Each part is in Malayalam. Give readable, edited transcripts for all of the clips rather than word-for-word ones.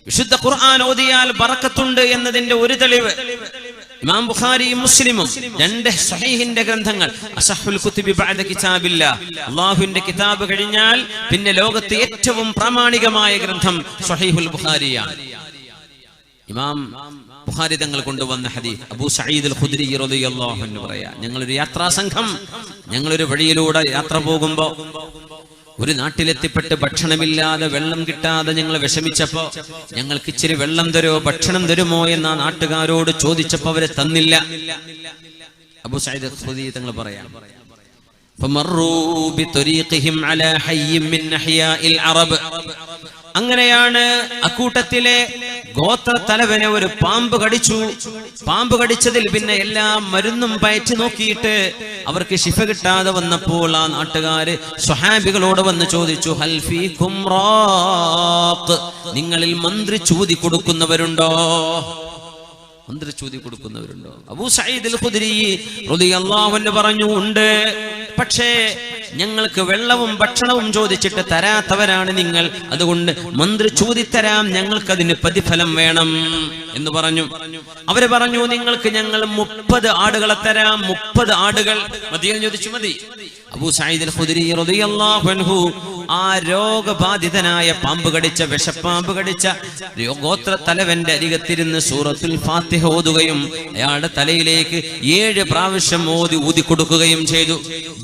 വിശുദ്ധ ഖുർആൻ ഓതിയാൽ ബറക്കത്തുണ്ട് എന്നതിന്റെ ഒരു തെളിവ് ഇമാം ബുഖാരിയും മുസ്ലിമും രണ്ട് സ്വഹീഹിന്റെ ഗ്രന്ഥങ്ങൾ, അസഹുൽ കുതുബി ബഅദ കിതാബില്ലാഹ്, അല്ലാഹുവിന്റെ കിതാബ് കഴിഞ്ഞാൽ പിന്നെ ലോകത്തെ ഏറ്റവും പ്രാമാണികമായ ഗ്രന്ഥം സ്വഹീഹുൽ ബുഖാരിയാണ്. ഇമാം ബുഖാരി തങ്ങൾ കൊണ്ടുവന്ന ഹദീസ്, അബൂ സഈദ് അൽ ഖുദ്രി റളിയല്ലാഹു അൻഹു പറയാ, ഞങ്ങളൊരു യാത്രാ സംഘം ഞങ്ങളൊരു വഴിയിലൂടെ യാത്ര പോകുമ്പോ ഒരു നാട്ടിലെത്തിപ്പെട്ട് ഭക്ഷണമില്ലാതെ വെള്ളം കിട്ടാതെ ഞങ്ങൾ വിഷമിച്ചപ്പോ ഞങ്ങൾക്ക് ഇച്ചിരി വെള്ളം തരുമോ ഭക്ഷണം തരുമോ എന്ന് ആ നാട്ടുകാരോട് ചോദിച്ചപ്പോ അവരെ തന്നില്ല. അബൂ സഈദ് ഖുദ്രി തങ്ങൾ പറയാം, ഫമറൂ ബിതരീഖിഹിം അലാ ഹയ്യിൻ മിൻ അഹ്യാഇൽ അറബ്. അങ്ങനെയാണ് അക്കൂട്ടത്തിലെ ഗോത്ര തലവനെ ഒരു പാമ്പ് കടിച്ചു. പാമ്പ് കടിച്ചതിൽ പിന്നെ എല്ലാ മരുന്നും പയറ്റി നോക്കിയിട്ട് അവർക്ക് ശിഫ കിട്ടാതെ വന്നപ്പോൾ ആ നാട്ടുകാര് സ്വഹാബികളോട് വന്ന് ചോദിച്ചു, ഹൽ ഫീകും റാഖ്, നിങ്ങളിൽ മന്ത്രി ചൂതി കൊടുക്കുന്നവരുണ്ടോ? മന്ത്രി ചൂതി കൊടുക്കുന്നവരുണ്ടോ? അബൂ സഈദ് അൽ ഖുദ്രി റളിയല്ലാഹു അൻഹു പറഞ്ഞു, ഉണ്ട്. പക്ഷേ ഞങ്ങൾക്ക് വെള്ളവും ഭക്ഷണവും ചോദിച്ചിട്ട് തരാത്തവരാണ് നിങ്ങൾ, അതുകൊണ്ട് മന്ത്രി ചോദിത്തരാം, ഞങ്ങൾക്കതിന് പ്രതിഫലം വേണം എന്ന് പറഞ്ഞു. അവര് പറഞ്ഞു, നിങ്ങൾക്ക് ഞങ്ങൾ 30 ആടുകളെ തരാം. 30 ആടുകൾ മതിയെന്ന് ചോദിച്ചു. മതി. അബൂ സഈദ് അൽ ഖുദ്രി റളിയല്ലാഹു അൻഹു ആ രോഗബാധിതനായ പാമ്പ് കടിച്ച വിഷപ്പാമ്പ് കടിച്ച ഗോത്ര തലവന്റെ അരികത്തിരുന്ന് സൂറത്തുൽ ഫാത്തിഹ ഓതുകയും അയാളുടെ തലയിലേക്ക് 7 പ്രാവശ്യം ഊതി കൊടുക്കുകയും ചെയ്തു.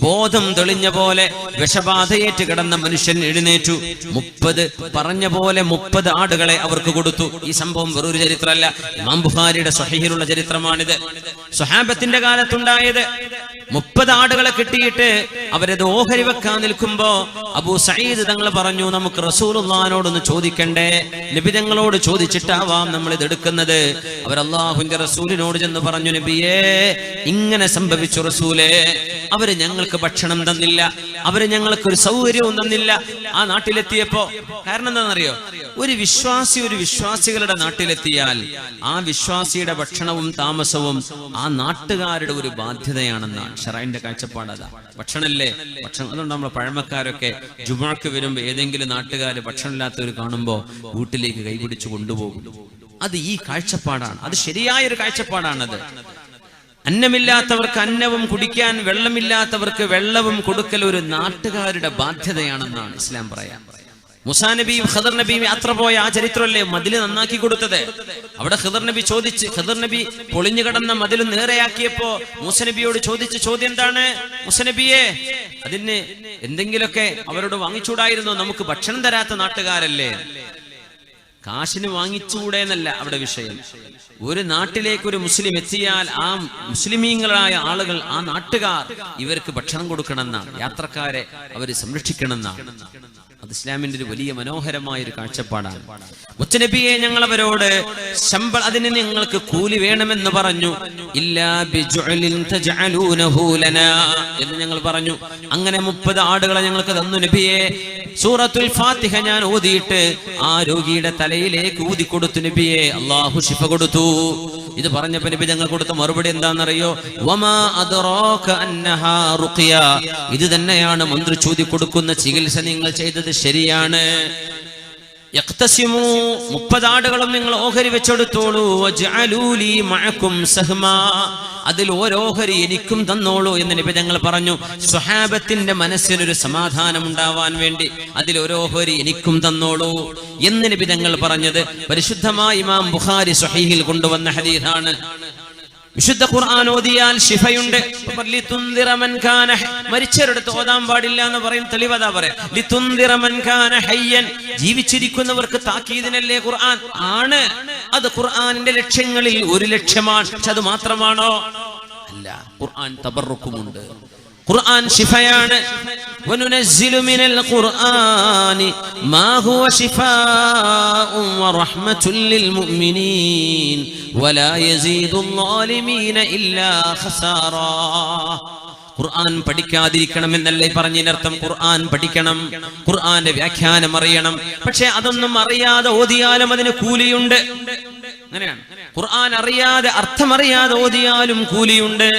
ബോധം തെളിഞ്ഞ പോലെ വിഷബാധയേറ്റ് കിടന്ന മനുഷ്യൻ എഴുന്നേറ്റു. 30 പറഞ്ഞ പോലെ 30 ആടുകളെ അവർക്ക് കൊടുത്തു. ഈ സംഭവം വെറൊരു ചരിത്രമല്ല, ഇമാം ബുഖാരിയുടെ സ്വഹീഹിലുള്ള ചരിത്രമാണിത്. സ്വഹാബത്തിന്റെ കാലത്തുണ്ടായത്. 30 ആടുകളെ കിട്ടിയിട്ട് അവരത് ഓഹരി വെക്കാൻ നിൽക്കുമ്പോ അബൂ സഈദ് തങ്ങൾ പറഞ്ഞു, നമുക്ക് റസൂലുള്ളാഹിനോടൊന്ന് ചോദിക്കണ്ടേ, നബി തങ്ങളോട് ചോദിച്ചിട്ടാവാം നമ്മൾ ഇത് എടുക്കുന്നത്. അവർ അല്ലാഹുവിന്റെ റസൂലിനോട് ചെന്ന് പറഞ്ഞു, നബിയേ, ഇങ്ങനെ സംഭവിച്ചു റസൂലേ, അവര് ഞങ്ങൾക്ക് ഭക്ഷണം തന്നില്ല, അവര് ഞങ്ങൾക്ക് ഒരു സൗകര്യവും തന്നില്ല ആ നാട്ടിലെത്തിയപ്പോ. കാരണം എന്താണെന്നറിയോ? ഒരു വിശ്വാസികളുടെ നാട്ടിലെത്തിയാൽ ആ വിശ്വാസിയുടെ ഭക്ഷണവും താമസവും ആ നാട്ടുകാരുടെ ഒരു ബാധ്യതയാണെന്നാണ് ശറഈന്റെ കാഴ്ചപ്പാട്. അതാ ഭക്ഷണല്ലേ, ഭക്ഷണം. അതുകൊണ്ട് നമ്മളെ പഴമക്കാരൊക്കെ ജുമുഅക്ക് വരുമ്പോ ഏതെങ്കിലും നാട്ടുകാര് ഭക്ഷണമില്ലാത്തവർ കാണുമ്പോ വീട്ടിലേക്ക് കൈപിടിച്ചു കൊണ്ടുപോകും. അത് ഈ കാഴ്ചപ്പാടാണ്, അത് ശരിയായൊരു കാഴ്ചപ്പാടാണത്. അന്നമില്ലാത്തവർക്ക് അന്നവും കുടിക്കാൻ, വെള്ളമില്ലാത്തവർക്ക് വെള്ളവും കൊടുക്കൽ ഒരു നാട്ടുകാരുടെ ബാധ്യതയാണെന്നാണ് ഇസ്ലാം പറയാം. മൂസാ നബിയും ഖദർ നബിയും യാത്ര പോയ ആ ചരിത്രമല്ലേ മതില് നന്നാക്കി കൊടുത്തത്. അവിടെ ഖദർ നബി ഖദർ നബി പൊളിഞ്ഞു കിടന്ന മതിൽ നേരെയാക്കിയപ്പോ മൂസ നബിയോട് ചോദിച്ച ചോദ്യം എന്താണ്? മൂസ നബിയെ, അതിന് എന്തെങ്കിലുമൊക്കെ അവരോട് വാങ്ങിച്ചൂടായിരുന്നോ? നമുക്ക് ഭക്ഷണം തരാത്ത നാട്ടുകാരല്ലേ. കാശിന് വാങ്ങിച്ചുകൂടെ എന്നല്ല അവിടെ വിഷയം. ഒരു നാട്ടിലേക്ക് ഒരു മുസ്ലിം എത്തിയാൽ ആ മുസ്ലിമീങ്ങളായ ആളുകൾ, ആ നാട്ടുകാർ ഇവർക്ക് ഭക്ഷണം കൊടുക്കണമെന്നാണ്, യാത്രക്കാരെ അവര് സംരക്ഷിക്കണമെന്നാണ്. അത് ഇസ്ലാമിന്റെ ഒരു വലിയ മനോഹരമായ ഒരു കാഴ്ചപ്പാടാണ്. മുത്തനബിയെ, ഞങ്ങൾ അവരോട് അതിന് നിങ്ങൾക്ക് കൂലി വേണമെന്ന് പറഞ്ഞു. ഇല്ലാ ബിജുഅലിൻ തജഅലൂനഹു ലനാ എന്ന് ഞങ്ങൾ പറഞ്ഞു. അങ്ങനെ 30 ആടുകളെ ഞങ്ങൾക്ക് തന്നു നബിയെ. സൂറത്തുൽ ഫാത്തിഹ ഞാൻ ഓതിയിട്ട് ആ രോഗിയുടെ തലയിലേക്ക് ഊതി കൊടുത്തു നബിയെ. അല്ലാഹു ശിഫ കൊടുത്തു. ഇത് പറഞ്ഞപ്പോൾ നബി ഞങ്ങൾ കൊടുത്ത മറുപടി എന്താണെന്നറിയോ? വമാ അദ്റാക അന്നഹാ റുഖിയ, ഇത് തന്നെയാണ് മന്ത്രി ചൂതി കൊടുക്കുന്ന ചികിത്സ. നിങ്ങൾ ചെയ്തത് ശരിയാണ്. യഖ്തസിമു, 30 ആടുകളും നിങ്ങൾ ഓഹരി വെച്ചെടുത്തോളൂ. വജഅലൂലി മഅകും സഹ്മാ, അതിൽ ഓരോഹരി എനിക്കും തന്നോളൂ എന്ന് നബി തങ്ങൾ പറഞ്ഞു. സ്വഹാബത്തിന്റെ മനസ്സിനൊരു സമാധാനം ഉണ്ടാവാൻ വേണ്ടി അതിൽ ഓരോഹരി എനിക്കും തന്നോളൂ എന്ന് നബി തങ്ങൾ പറഞ്ഞത് പരിശുദ്ധമായ ഇമാം ബുഖാരി സ്വഹീഹിൽ കൊണ്ടുവന്ന ഹദീസാണ്. വിശുദ്ധ ഖുർആൻ ഓതിയാൽ ശിഫയുണ്ട്. മരിച്ചവരെടുത്ത് ഓതാൻ പാടില്ല എന്ന് പറയും. തെളിവതാ പറയാം. ജീവിച്ചിരിക്കുന്നവർക്ക് താക്കീദിനല്ലേ ഖുർആൻ ആണ്. അത് ഖുർആനിന്റെ ലക്ഷ്യങ്ങളിൽ ഒരു ലക്ഷ്യമാണ്. പക്ഷെ അത് മാത്രമാണോ? അല്ല. ഖുർആൻ തബറുക്കുമുണ്ട്. ഖുർആൻ ശിഫയാണ്. വനുനസ്സിലു മിനൽ ഖുർആനി മാ ഹുവ ശിഫാഉൻ വറഹ്മത്തുൽ ലിൽ മുഅ്മിനീൻ വലാ യസീദുൽ ളാലിമീന ഇല്ലാ ഖസാറാ. ഖുർആൻ പഠിക്കാതിരിക്കണം എന്നല്ലേ പറഞ്ഞതിനർത്ഥം. ഖുർആൻ പഠിക്കണം, ഖുർആന്റെ വ്യാഖ്യാനം അറിയണം. പക്ഷെ അതൊന്നും അറിയാതെ ഓതിയാലും അതിന് കൂലിയുണ്ട്. അങ്ങനെയാണ്. ഖുർആൻ അറിയാതെ, അർത്ഥമറിയാതെ ഓതിയാലും കൂലിയുണ്ട്.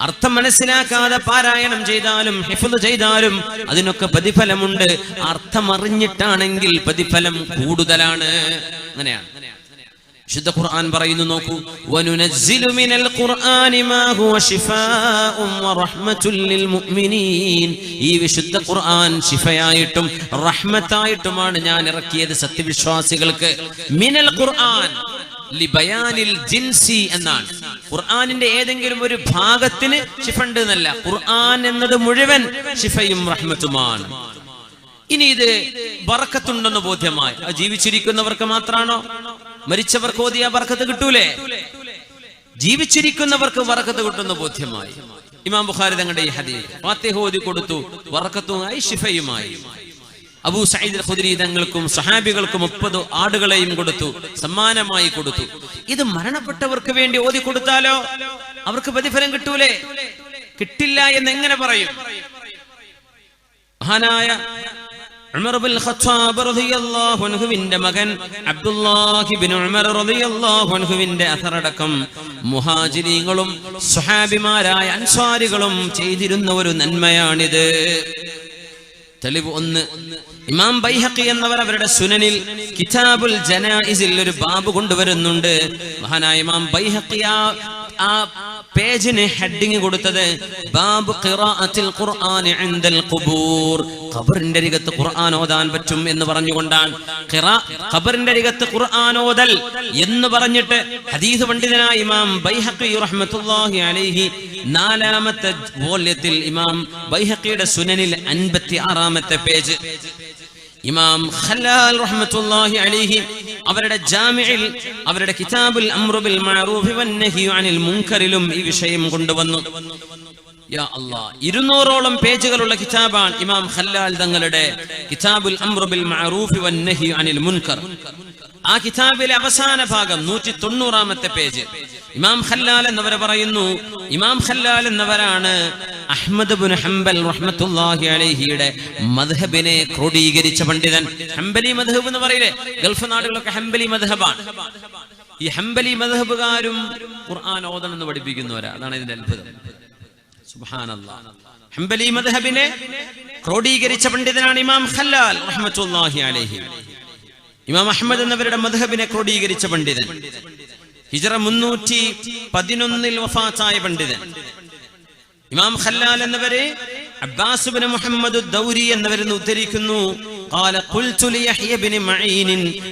അർത്ഥം മനസ്സിലാക്കാതെ പാരായണം ചെയ്താലും ഹിഫ്ള് ചെയ്താലും അതിനൊക്കെ പ്രതിഫലമുണ്ട്. അർത്ഥം അറിഞ്ഞിട്ടാണെങ്കിൽ പ്രതിഫലം കൂടുതലാണ്. അങ്ങനെയാണ് വിശുദ്ധ ഖുർആൻ പറയുന്നു. നോക്കൂ, വനുനസ്സിലു മിനൽ ഖുർആനി മാ ഹുവ ശിഫാഉൻ വറഹ്മത്തുൽ ലിൽ മുഅ്മിനീൻ. ഈ വിശുദ്ധ ഖുർആൻ ശിഫയായിട്ടും റഹ്മത്തായിട്ടുമാണ് ഞാൻ ഇറക്കിയത് സത്യവിശ്വാസികൾക്ക്. മിനൽ ഖുർആൻ ലിബയാനിൽ ജിൻസി എന്നാണ്. ഖുർആനിന്റെ ഏതെങ്കിലും ഒരു ഭാഗത്തിന് ശിഫ ഉണ്ട് എന്നല്ല, ഖുർആൻ എന്നത് മുഴുവൻ ശിഫയും റഹ്മത്തുമാണ്. ഇനി ഇത് ബറക്കത്തുണ്ടെന്ന് ബോധ്യമായി. അത് ജീവിച്ചിരിക്കുന്നവർക്ക് മാത്രമാണോ? മരിച്ചവർക്ക് ഓതിയ ബറക്കത്ത് കിട്ടൂലേ? ജീവിച്ചിരിക്കുന്നവർക്ക് ബറക്കത്ത് കിട്ടുന്ന ബോധ്യമായി. ഇമാം ബുഖാരി തങ്ങളുടെ ഈ ഹദീസ് ഫാത്തിഹ ഓതി കൊടുത്തു, ബറക്കത്തുമായി ശിഫയുമായി. അബൂ സഈദ് അൽ ഖുദ്രി തങ്ങൾക്കും സഹാബികൾക്കും 30 ആടുകളെയും കൊടുത്തു, സമ്മാനമായി കൊടുത്തു. ഇത് മരണപ്പെട്ടവർക്ക് വേണ്ടി ഓതി കൊടുത്താലോ അവർക്ക് പ്രതിഫലം കിട്ടൂലേ? കിട്ടില്ല എന്ന് എങ്ങനെ പറയും? മഹാനായ ഉമർ ഇബ്നുൽ ഖത്താബ് റളിയല്ലാഹു അൻഹുവിന്റെ മകൻ അബ്ദുല്ലാഹി ഇബ്നു ഉമർ റളിയല്ലാഹു അൻഹുവിന്റെ അഥറടക്കം മുഹാജിരീങ്ങളും സ്വഹാബിമാരായ അൻസാരികളും ചെയ്തിരുന്ന ഒരു നന്മയാണിത്. തെളിവ് ഒന്ന്, ഇമാം ബൈഹഖി എന്നവർ അവരുടെ സുനനിൽ കിതാബുൽ ജനായിസിൽ ഒരു ബാബ് കൊണ്ടുവരുന്നുണ്ട്. മഹാനായ ഇമാം ബൈഹഖി ആ പേജിന് ഹെഡിങ് കൊടുത്തത് ബാബ് ഖിറാഅത്തിൽ ഖുർആൻ ഇൻദൽ ഖുബൂർ. ഖബറിന്റെ അരികത്ത് ഖുർആൻ ഓതാൻ പറ്റും എന്ന് പറഞ്ഞുകൊണ്ടാണ് ഖബറിന്റെ അരികത്ത് ഖുർആൻ ഓതൽ എന്ന് പറഞ്ഞിട്ട് ഹദീസ് പണ്ഡിതനായ ഇമാം ബൈഹഖി റഹ്മത്തുള്ളാഹി അലൈഹി 4ാമത്തെ വോള്യത്തിൽ ഇമാം ബൈഹഖിയുടെ സുനനിൽ 56ാമത്തെ പേജ്, ഇമാം ഖല്ലാൽ റഹ്മത്തുള്ളാഹി അലൈഹി അവരുടെ ജാമിഇൽ അവരുടെ കിതാബുൽ അംറു ബിൽ മഅറൂഫ് വന്നഹി അനിൽ മുൻകറിലും ഈ വിഷയം കൊണ്ടുവന്നു. യാ അല്ലാഹ്, 200ഓളം പേജുകളുള്ള കിതാബാണ് ഇമാം ഖല്ലാൽ തങ്ങളുടെ കിതാബുൽ അംറു ബിൽ മഅറൂഫ് വന്നഹി അനിൽ മുൻകർ. ആ കിതാബിലെ അവസാന ഭാഗം 190ാമത്തെ പേജ്. ഇമാം ഖല്ലാൽ എന്നവർ പറയുന്നു, ഇമാം ഖല്ലാൽ എന്നവരാണ് അഹ്മദ് ഇബ്നു ഹംബൽ റഹ്മത്തുള്ളാഹി അലൈഹിയുടെ മദ്ഹബിനെ ക്രോഡീകരിച്ച പണ്ഡിതൻ. ഹംബലി മദ്ഹബ് എന്ന് പറയില്ലേ, ഗൾഫ് നാടുകളൊക്കെ ഹംബലി മദ്ഹബാണ്. ഈ ഹംബലി മദ്ഹബുകാരും ഖുർആൻ ഓതണം എന്ന് പഠിപ്പിക്കുന്നവരാ. അതാണ് ഇതിന്റെ അത്ഭുതം. സുബ്ഹാനല്ലാഹ്, ഹംബലി മദ്ഹബിനെ ക്രോഡീകരിച്ച പണ്ഡിതനാണ് ഇമാം ഖല്ലാൽ റഹ്മത്തുള്ളാഹി അലൈഹി. ഇമാം അഹ്മദ് എന്നവരുടെ മദ്ഹബിനെ ക്രോഡീകരിച്ച പണ്ഡിതൻ, ഹിജ്റ 311 വഫാത്തായ പണ്ഡിതൻ. ഇമാം ഖല്ലാൽ എന്നവരെ അബ്ബാസ് ഇബ്നു മുഹമ്മദ് ദൗരി എന്നവരെന്ന് ഉദ്ധരിക്കുന്നു. ഖാല ഖുൽതു ലി യഹ്യ ഇബ്നു മഈൻ,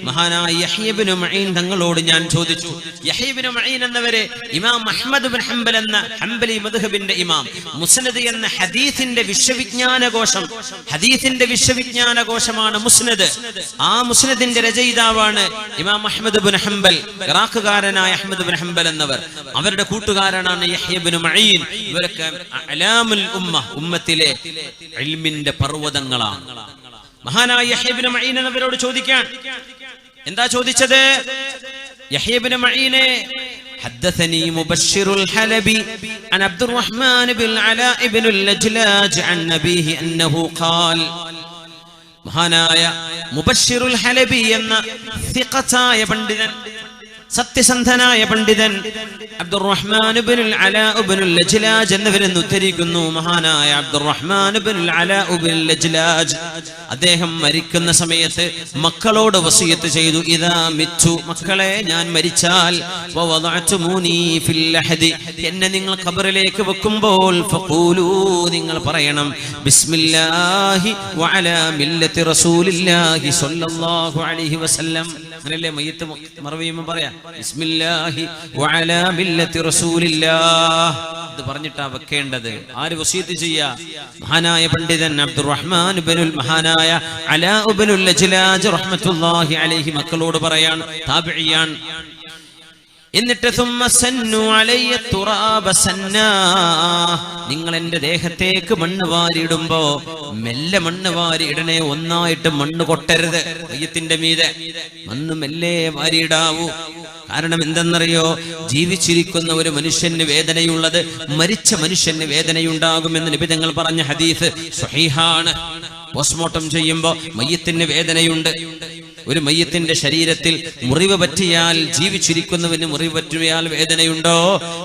മഹാനായ യഹ്യ ഇബ്നു മഈൻ തങ്ങളോട് ഞാൻ ചോദിച്ചു. യഹ്യ ഇബ്നു മഈൻ എന്നവരെ ഇമാം അഹ്മദ് ഇബ്നു ഹംബൽ എന്ന ഹംബലി മദ്ഹബിന്റെ ഇമാം, മുസ്നദ് എന്ന ഹദീസിന്റെ വിശ്വവിജ്ഞാനകോശം, ഹദീസിന്റെ വിശ്വവിജ്ഞാനകോശമാണ് മുസ്നദ്. ആ മുസ്നദിന്റെ രചയിതാവാണ് ഇമാം അഹ്മദ് ഇബ്നു ഹംബൽ, ഇറാഖുകാരനായ അഹ്മദ് ഇബ്നു ഹംബൽ എന്നവർ. അവരുടെ കൂട്ടുകാരനാണ് യഹ്യ ഇബ്നു മഈൻ. ഇവരൊക്കെ അലാമുൽ ഉമ്മ, ഉമ്മത്തിലെ ഇൽമിന്റെ പർവ്വതങ്ങളാണ്. മഹാനായ യഹ്യ ഇബ്നു മഈൻ എന്നവരോട് ചോദിക്കാൻ, എന്താ ചോദിച്ചത്? യഹ്യ ഇബ്നു മഈനെ حدثني مبشر الحلبي عن عبد الرحمن بن العلاء بن اللجلاج عن نبيه أنه قال, മഹാനായ മുബശ്ശിറുൽ ഹലബി എന്ന സിഖത്തായ പണ്ഡിതൻ, സത്യസന്ധനായ പണ്ഡിതൻ അബ്ദുറഹ്മാൻ ഇബ്നുൽ അലാ ഇബ്നുൽ ലജ്ലാജ് എന്നിവരെന്ന് ഉദ്ധരിക്കുന്നു. മഹാനായ അബ്ദുറഹ്മാൻ ഇബ്നുൽ അലാ ഇബ്നുൽ ലജ്ലാജ് അദ്ദേഹം മരിക്കുന്ന സമയത്ത് മക്കളോട് വസിയത്ത് ചെയ്തു, ഇദാ മിത്തു, മക്കളെ ഞാൻ മരിച്ചാൽ വവദഅതുമൂനി ഫിൽ ലഹദി, എന്നെ നിങ്ങൾ ഖബറിലേക്ക് വെക്കുമ്പോൾ ഫഖൂലു, നിങ്ങൾ പറയണം ബിസ്മില്ലാഹി വഅലാ മില്ലത്തി റസൂലില്ലാഹി സ്വല്ലല്ലാഹു അലൈഹി വസല്ലം. അങ്ങനെയല്ലേ മയ്യിത്ത് മറവിയുമ്പോൾ പറയാ ബിസ്മില്ലാഹി വഅലാ മില്ലത്തി റസൂലില്ലാഹ്. ഇത് പറഞ്ഞിട്ടാ വെക്കേണ്ടത്. ആര് വസിയത്ത് ചെയ്യാ? മഹാനായ പണ്ഡിതൻ അബ്ദുറഹ്മാൻ ഇബ്നുൽ മഹാനായ അലാ ഇബ്നുൽ ലജ്ലാജ് റഹ്മത്തുള്ളാഹി അലൈഹി മക്കളോട് പറയാൻ, താബിഇയാൻ. എന്നിട്ട് സുമ്മ സന്നു അലയ്യ തുറാബ സന്നാ, നിങ്ങൾ എന്റെ ദേഹത്തേക്ക് മണ്ണ് വാരിയിടുമ്പോ മെല്ലെ മണ്ണ് വാരി ഇടണേ, ഒന്നായിട്ട് മണ്ണ് കൊട്ടരുത്. മയ്യത്തിന്റെ മീതെ മണ്ണ് മെല്ലെ വാരിയിടാവൂ. കാരണം എന്തെന്നറിയോ? ജീവിച്ചിരിക്കുന്ന ഒരു മനുഷ്യന് വേദനയുള്ളത് മരിച്ച മനുഷ്യന് വേദനയുണ്ടാകുമെന്ന് നബി തങ്ങൾ പറഞ്ഞ ഹദീസ് സ്വഹീഹാണ്. പോസ്റ്റ്മോർട്ടം ചെയ്യുമ്പോ മയ്യത്തിന് വേദനയുണ്ട്. ഒരു മയ്യത്തിന്റെ ശരീരത്തിൽ മുറിവ് പറ്റിയാൽ, ജീവിച്ചിരിക്കുന്നവന് മുറിവ് പറ്റിയാൽ വേദനയുണ്ടോ,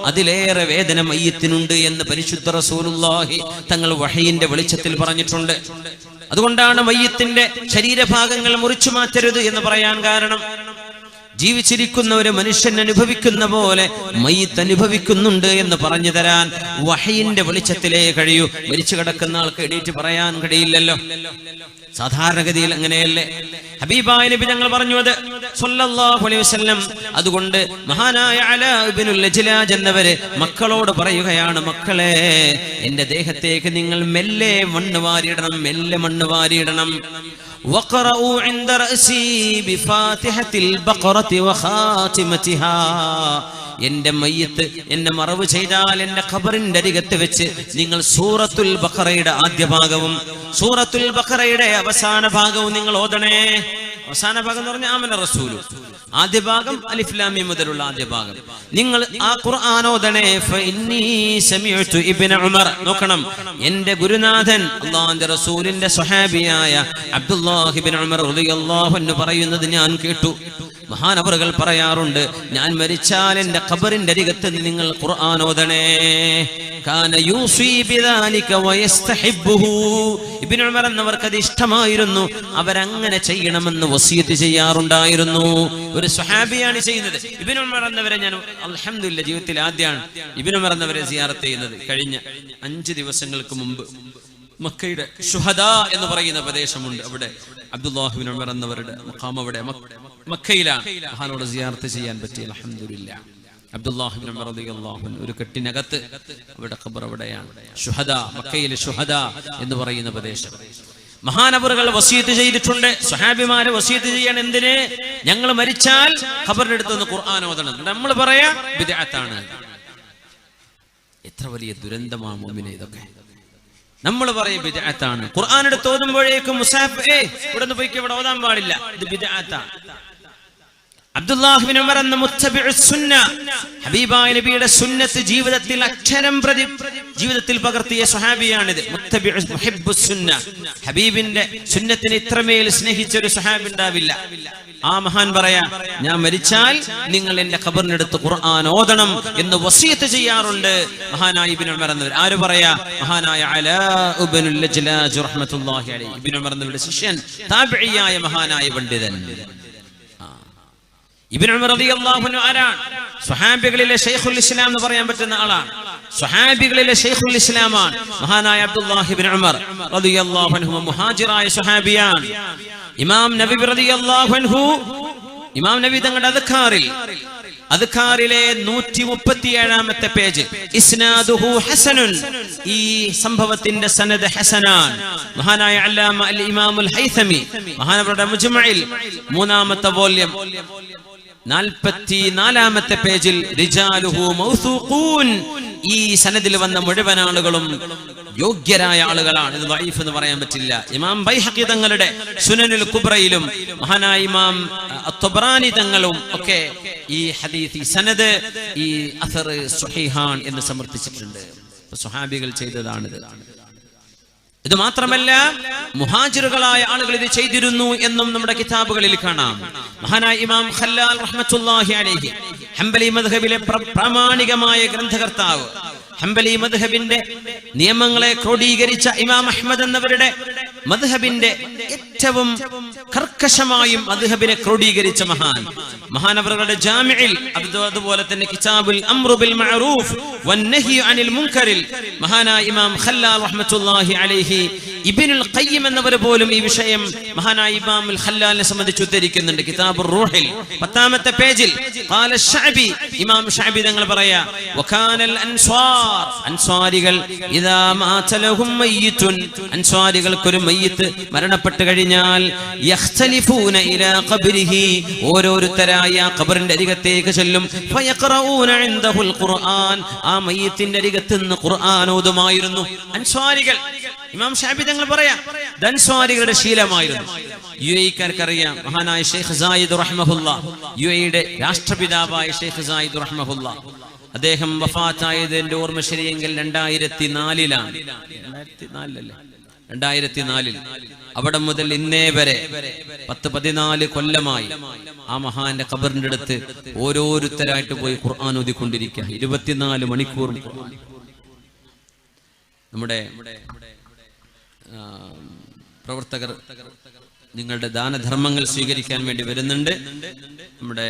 അതിലേറെ വേദന മയ്യത്തിനുണ്ട് എന്ന് പരിശുദ്ധ റസൂലുള്ളാഹി തങ്ങൾ വഹയിന്റെ വെളിച്ചത്തിൽ പറഞ്ഞിട്ടുണ്ട്. അതുകൊണ്ടാണ് മയ്യത്തിന്റെ ശരീരഭാഗങ്ങൾ മുറിച്ചു മാറ്റരുത് എന്ന് പറയാൻ കാരണം. ജീവിച്ചിരിക്കുന്ന ഒരു മനുഷ്യൻ അനുഭവിക്കുന്ന പോലെ മയ്യിത്ത് അനുഭവിക്കുന്നുണ്ട് എന്ന് പറഞ്ഞു തരാൻ വഹയിന്റെ വെളിച്ചത്തിലേ കഴിയൂ. മരിച്ചു കിടക്കുന്ന ആൾക്ക് എണീറ്റ് പറയാൻ കഴിയില്ലല്ലോ. സാധാരണഗതിയിൽ അങ്ങനെയല്ലേ. ഹബീബായ നബി ഞങ്ങൾ പറഞ്ഞു അത് സല്ലല്ലാഹു അലൈഹി വസല്ലം. അതുകൊണ്ട് മഹാനായ അലാ ഇബ്നുൽ ലജ്ലാജ് എന്നവര് മക്കളോട് പറയുകയാണ്, മക്കളെ, എന്റെ ദേഹത്തേക്ക് നിങ്ങൾ മെല്ലെ മണ്ണ് വാരിയിടണം, മെല്ലെ മണ്ണ് വാരിയിടണം. വഖറഉ ഇൻദ റഅസി ബിഫാത്തിഹത്തിൽ ബഖറത്തി വഖാതിമതിഹാ. എന്റെ മയ്യത്ത് എന്നെ മറവ് ചെയ്താൽ എന്റെ ഖബറിന്റെ അരികത്ത് വെച്ച് നിങ്ങൾ സൂറത്തുൽ ബഖറയുടെ ആദ്യ ഭാഗവും സൂറത്തുൽ ബഖറയുടെ അവസാന ഭാഗവും നിങ്ങൾ ഓതണേ. അവസാന ഭാഗം എന്ന് പറഞ്ഞാൽ ആമന റസൂലു, ആദ്യ ഭാഗം അലിഫ് ലാം മീം മുതലുള്ള ആദ്യ ഭാഗം നിങ്ങൾ ആ ഖുർആൻ ഓതണേ. ഫഇന്നി സമിഅതു ഇബ്നു ഉമർ, നോക്കണം, എന്റെ ഗുരുനാഥൻ അല്ലാഹുവിന്റെ റസൂലിന്റെ സ്വഹാബിയായ അബ്ദുല്ലാഹി ഇബ്നു ഉമർ റളിയല്ലാഹു അൻഹു പറയുന്നത് ഞാൻ കേട്ടു. മഹാനവറുകൾ പറയാറുണ്ട്, ഞാൻ മരിച്ചാൽ എന്റെ ഖബറിന്റെ അരികത്ത് നിങ്ങൾ ഖുർആൻ ഓതണേ. കാന യൂസി ബിദാലിക വയസ്തഹിബ്ബുഹു. ഇബ്നു ഉമർ എന്നവർക്ക് അത് ഇഷ്ടമായിരുന്നു, അവരങ്ങനെ ചെയ്യണമെന്ന് വസിയത്ത് ചെയ്യാറുണ്ടായിരുന്നു. ഒരു സ്വഹാബിയാണ് ചെയ്യുന്നത്. ഇബ്നു ഉമർ എന്നവരെ ഞാൻ അൽഹംദുലില്ലാഹ് ജീവിതത്തിൽ ആദ്യമാണ് ഇബ്നു ഉമർ എന്നവരെ സിയാറത്ത് ചെയ്യുന്നത്. കഴിഞ്ഞ 5 ദിവസങ്ങൾക്ക് മുമ്പ് മക്കയുടെ ശുഹദാ എന്ന് പറയുന്ന പ്രദേശമുണ്ട്. അവിടെ അബ്ദുല്ലാഹി ഇബ്നു ഉമർ എന്നവരുടെ മഖാം അവിടെ മക്കയിലാണ്. മഹാനോട് സിയാറത്ത് ചെയ്യാൻ പറ്റി, അൽഹംദുലില്ലാഹ്. അബ്ദുല്ലാഹി ഇബ്നു ഉമർ റളിയല്ലാഹു അൻഹു ഒരു കെട്ടിനകത്ത്, അവിടെ ഖബർ അവിടെയാണ്. ശുഹദാ, മക്കയിലെ ശുഹദാ എന്ന് പറയുന്ന പ്രദേശം. മഹാനവറുകൾ വസിയത്ത് ചെയ്തിട്ടുണ്ട്, സ്വഹാബിമാരെ വസിയത്ത് ചെയ്യാൻ. എന്തിന്? ഞങ്ങൾ മരിച്ചാൽ ഖബറിന്റെ അടുത്ത് നിന്ന് ഖുർആൻ ഓതണം. നമ്മൾ പറയാ ബിദ്അത്താണ്. എത്ര വലിയ ദുരന്തമാണ് മുഅ്മിനേ ഇതൊക്കെ. നമ്മൾ പറയും ബിദ്അത്താണ്. ഖുർആൻ എടുത്ത് ഓതുമ്പോഴേക്കും മുസാഫ് ഇവിടെ നിന്ന് പോയിക്ക്, ഇവിടെ ഓതാൻ പാടില്ല, ഇത് ബിദ്അത്താണ്. അബ്ദുല്ലാഹി ഇബ്നു ഉമർ എന്ന മുത്തബിഉസ് സുന്ന, ഹബീബായ നബിയുടെ സുന്നത്ത് ജീവിതത്തിൽ അക്ഷരം പ്രതി ജീവിതത്തിൽ പകർത്തിയ സ്വഹാബിയാണിത്. മുത്തബിഉസ് മുഹിബ്ബുസ് സുന്ന, ഹബീബിന്റെ സുന്നത്തിനെ ഇത്രമേൽ സ്നേഹിച്ച ഒരു സ്വഹാബി ഉണ്ടാവില്ല. ആ മഹാൻ പറയാ, ഞാൻ മരിച്ചാൽ നിങ്ങൾ എന്റെ ഖബറിനടുത്ത് ഖുർആൻ ഓതണം എന്ന് വസിയത്ത് ചെയ്യാറുണ്ട് മഹാനായ ഇബ്നു ഉമർ എന്നവർ. ആര് പറയാ? മഹാനായ അലാ ഇബ്നുൽ ലജ്ലാജ് റഹ്മത്തുള്ളാഹി അലൈഹി. ഇബ്നു ഉമർ എന്നവരുടെ ശിഷ്യൻ, താബിഈയായ മഹാനായ പണ്ഡിതൻ. ഇബ്നു ഉമർ റളിയല്ലാഹു അൻഹു ആരാണ്? സ്വഹാബികളിലെ ശൈഖുൽ ഇസ്ലാം എന്ന് പറയാൻ പറ്റുന്ന ആളാണ്. സ്വഹാബികളിലെ ശൈഖുൽ ഇസ്ലാമാണ് മഹാനായ അബ്ദുല്ലാഹി ഇബ്നു ഉമർ റളിയല്ലാഹു അൻഹു. മുഹാജിറായ സ്വഹാബിയാണ്. ഇമാം നബി റളിയല്ലാഹു അൻഹു, ഇമാം നബി തങ്ങളുടെ അദ്കാറിലെ 137ാമത്തെ പേജ്, ഇസ്നാദുഹു ഹസനുൻ, ഈ സംഭവത്തിന്റെ സനദ് ഹസനാൻ. മഹാനായ അല്ലാമ അൽ ഇമാമുൽ ഹൈതമി മഹാനവരുടെ മുജ്മഇൽ 3ാമത്തെ വോള്യം 44ാമത്തെ പേജിൽ, റിജാലുഹു മൗസൂഖൂൻ, ഈ സനദിൽ വന്ന മുഴുവൻ ആളുകളും യോഗ്യരായ ആളുകളാണ്. ഇത് ദഈഫ് എന്ന് പറയാൻ പറ്റില്ല. ഇമാം ബൈഹഖി തങ്ങളുടെ സുനനുൽ കുബ്രയിലും മഹാനായ ഇമാം അത്ബറാനി തങ്ങളും ഒക്കെ ഈ ഹദീസ്, ഈ സനദ്, ഈ അസർ സ്വഹീഹാൻ എന്ന് സമർത്ഥിച്ചിട്ടുണ്ട്. സ്വഹാബികൾ ചെയ്തതാണിത്. ഇത് മാത്രമല്ല, മുഹാജിറുകളായ ആളുകൾ ഇത് ചെയ്തിരുന്നു എന്നും നമ്മുടെ കിതാബുകളിൽ കാണാം. മഹാനായ ഇമാം ഖല്ലാൽ റഹ്മത്തുള്ളാഹി അലൈഹി, ഹംബലി മദ്ഹബിലെ പ്രാമാണികമായ ഗ്രന്ഥകർത്താവ്, ഹംബലി മദ്ഹബിന്റെ നിയമങ്ങളെ ക്രോഡീകരിച്ച ഇമാം അഹ്മദ് എന്നവരുടെ മദ്ഹബിന്റെ ഏറ്റവും കർക്കശമായും മദ്ഹബിനെ ക്രോഡീകരിച്ച മഹാനവറുകളുടെ ജാമിഇൽ, അതുപോലെ തന്നെ കിതാബുൽ അംറു ബിൽ മഅറൂഫ് വന്നഹി അനിൽ മുൻകറിൽ മഹാനായ ഇമാം ഖല്ലാൽ റഹ്മത്തുള്ളാഹി അലൈഹി, ഇബ്നുൽ ഖയ്യിം എന്നവർ പോലും ഈ വിഷയം മഹാനായ ഇമാം ഖല്ലാലിനെ സംബന്ധിച്ച് ഉദ്ധരിക്കുന്നുണ്ട്. കിതാബുർ റൂഹിൽ 10ാമത്തെ പേജിൽ ഖാല ശഅബി, ഇമാം ശഅബി തങ്ങൾ പറയാ, വകാനൽ അൻസ്വാർ, അൻസ്വാരികൾ, ഇദാ മാത ലഹും മയ്യിതുൻ, അൻസ്വാരികൾക്ക് ഒരു മയ്യിത്ത് മരണപ്പെട്ടു കഴിഞ്ഞാൽ, യഖ്തലിഫൂന ഇലാ ഖബ്രിഹി, ഓരോരുത്തരായ ഖബറിന്റെ അരികത്തേക്ക് ചെല്ലും, ഫയഖറഊന ഇൻദഹുൽ ഖുർആൻ, ആ മയ്യിത്തിന്റെ അരികത്ത് നിന്ന് ഖുർആൻ ഓതുമായിരുന്നു അൻസ്വാരികൾ. ഇമാം ശഅബി തങ്ങൾ പറയാ, അൻസ്വാരികളുടെ ശീലമായിരുന്നു. യുഎഇക്കാർക്കറിയാം, മഹാനായ ഷെയ്ഖ് സായിദ് റഹ്മഹുല്ലാ, യുഎഇയുടെ രാഷ്ട്രപിതാവായ ഷെയ്ഖ് സായിദ് റഹ്മഹുല്ലാ, അദ്ദേഹം വഫാത്തായത് എന്റെ ഓർമ്മ ശരിയെങ്കിൽ 2004-ലാണ്. 2004 അവിടെ മുതൽ ഇന്നേ വരെ 10-14 കൊല്ലമായി ആ മഹാന്റെ ഖബറിന്റെ അടുത്ത് ഓരോരുത്തരായിട്ട് പോയി ഖുർആൻ ഓതിക്കൊണ്ടിരിക്കുക. 24 മണിക്കൂർ നമ്മുടെ പ്രവർത്തകർ നിങ്ങളുടെ ദാനധർമ്മങ്ങൾ സ്വീകരിക്കാൻ വേണ്ടി വരുന്നുണ്ട്. നമ്മുടെ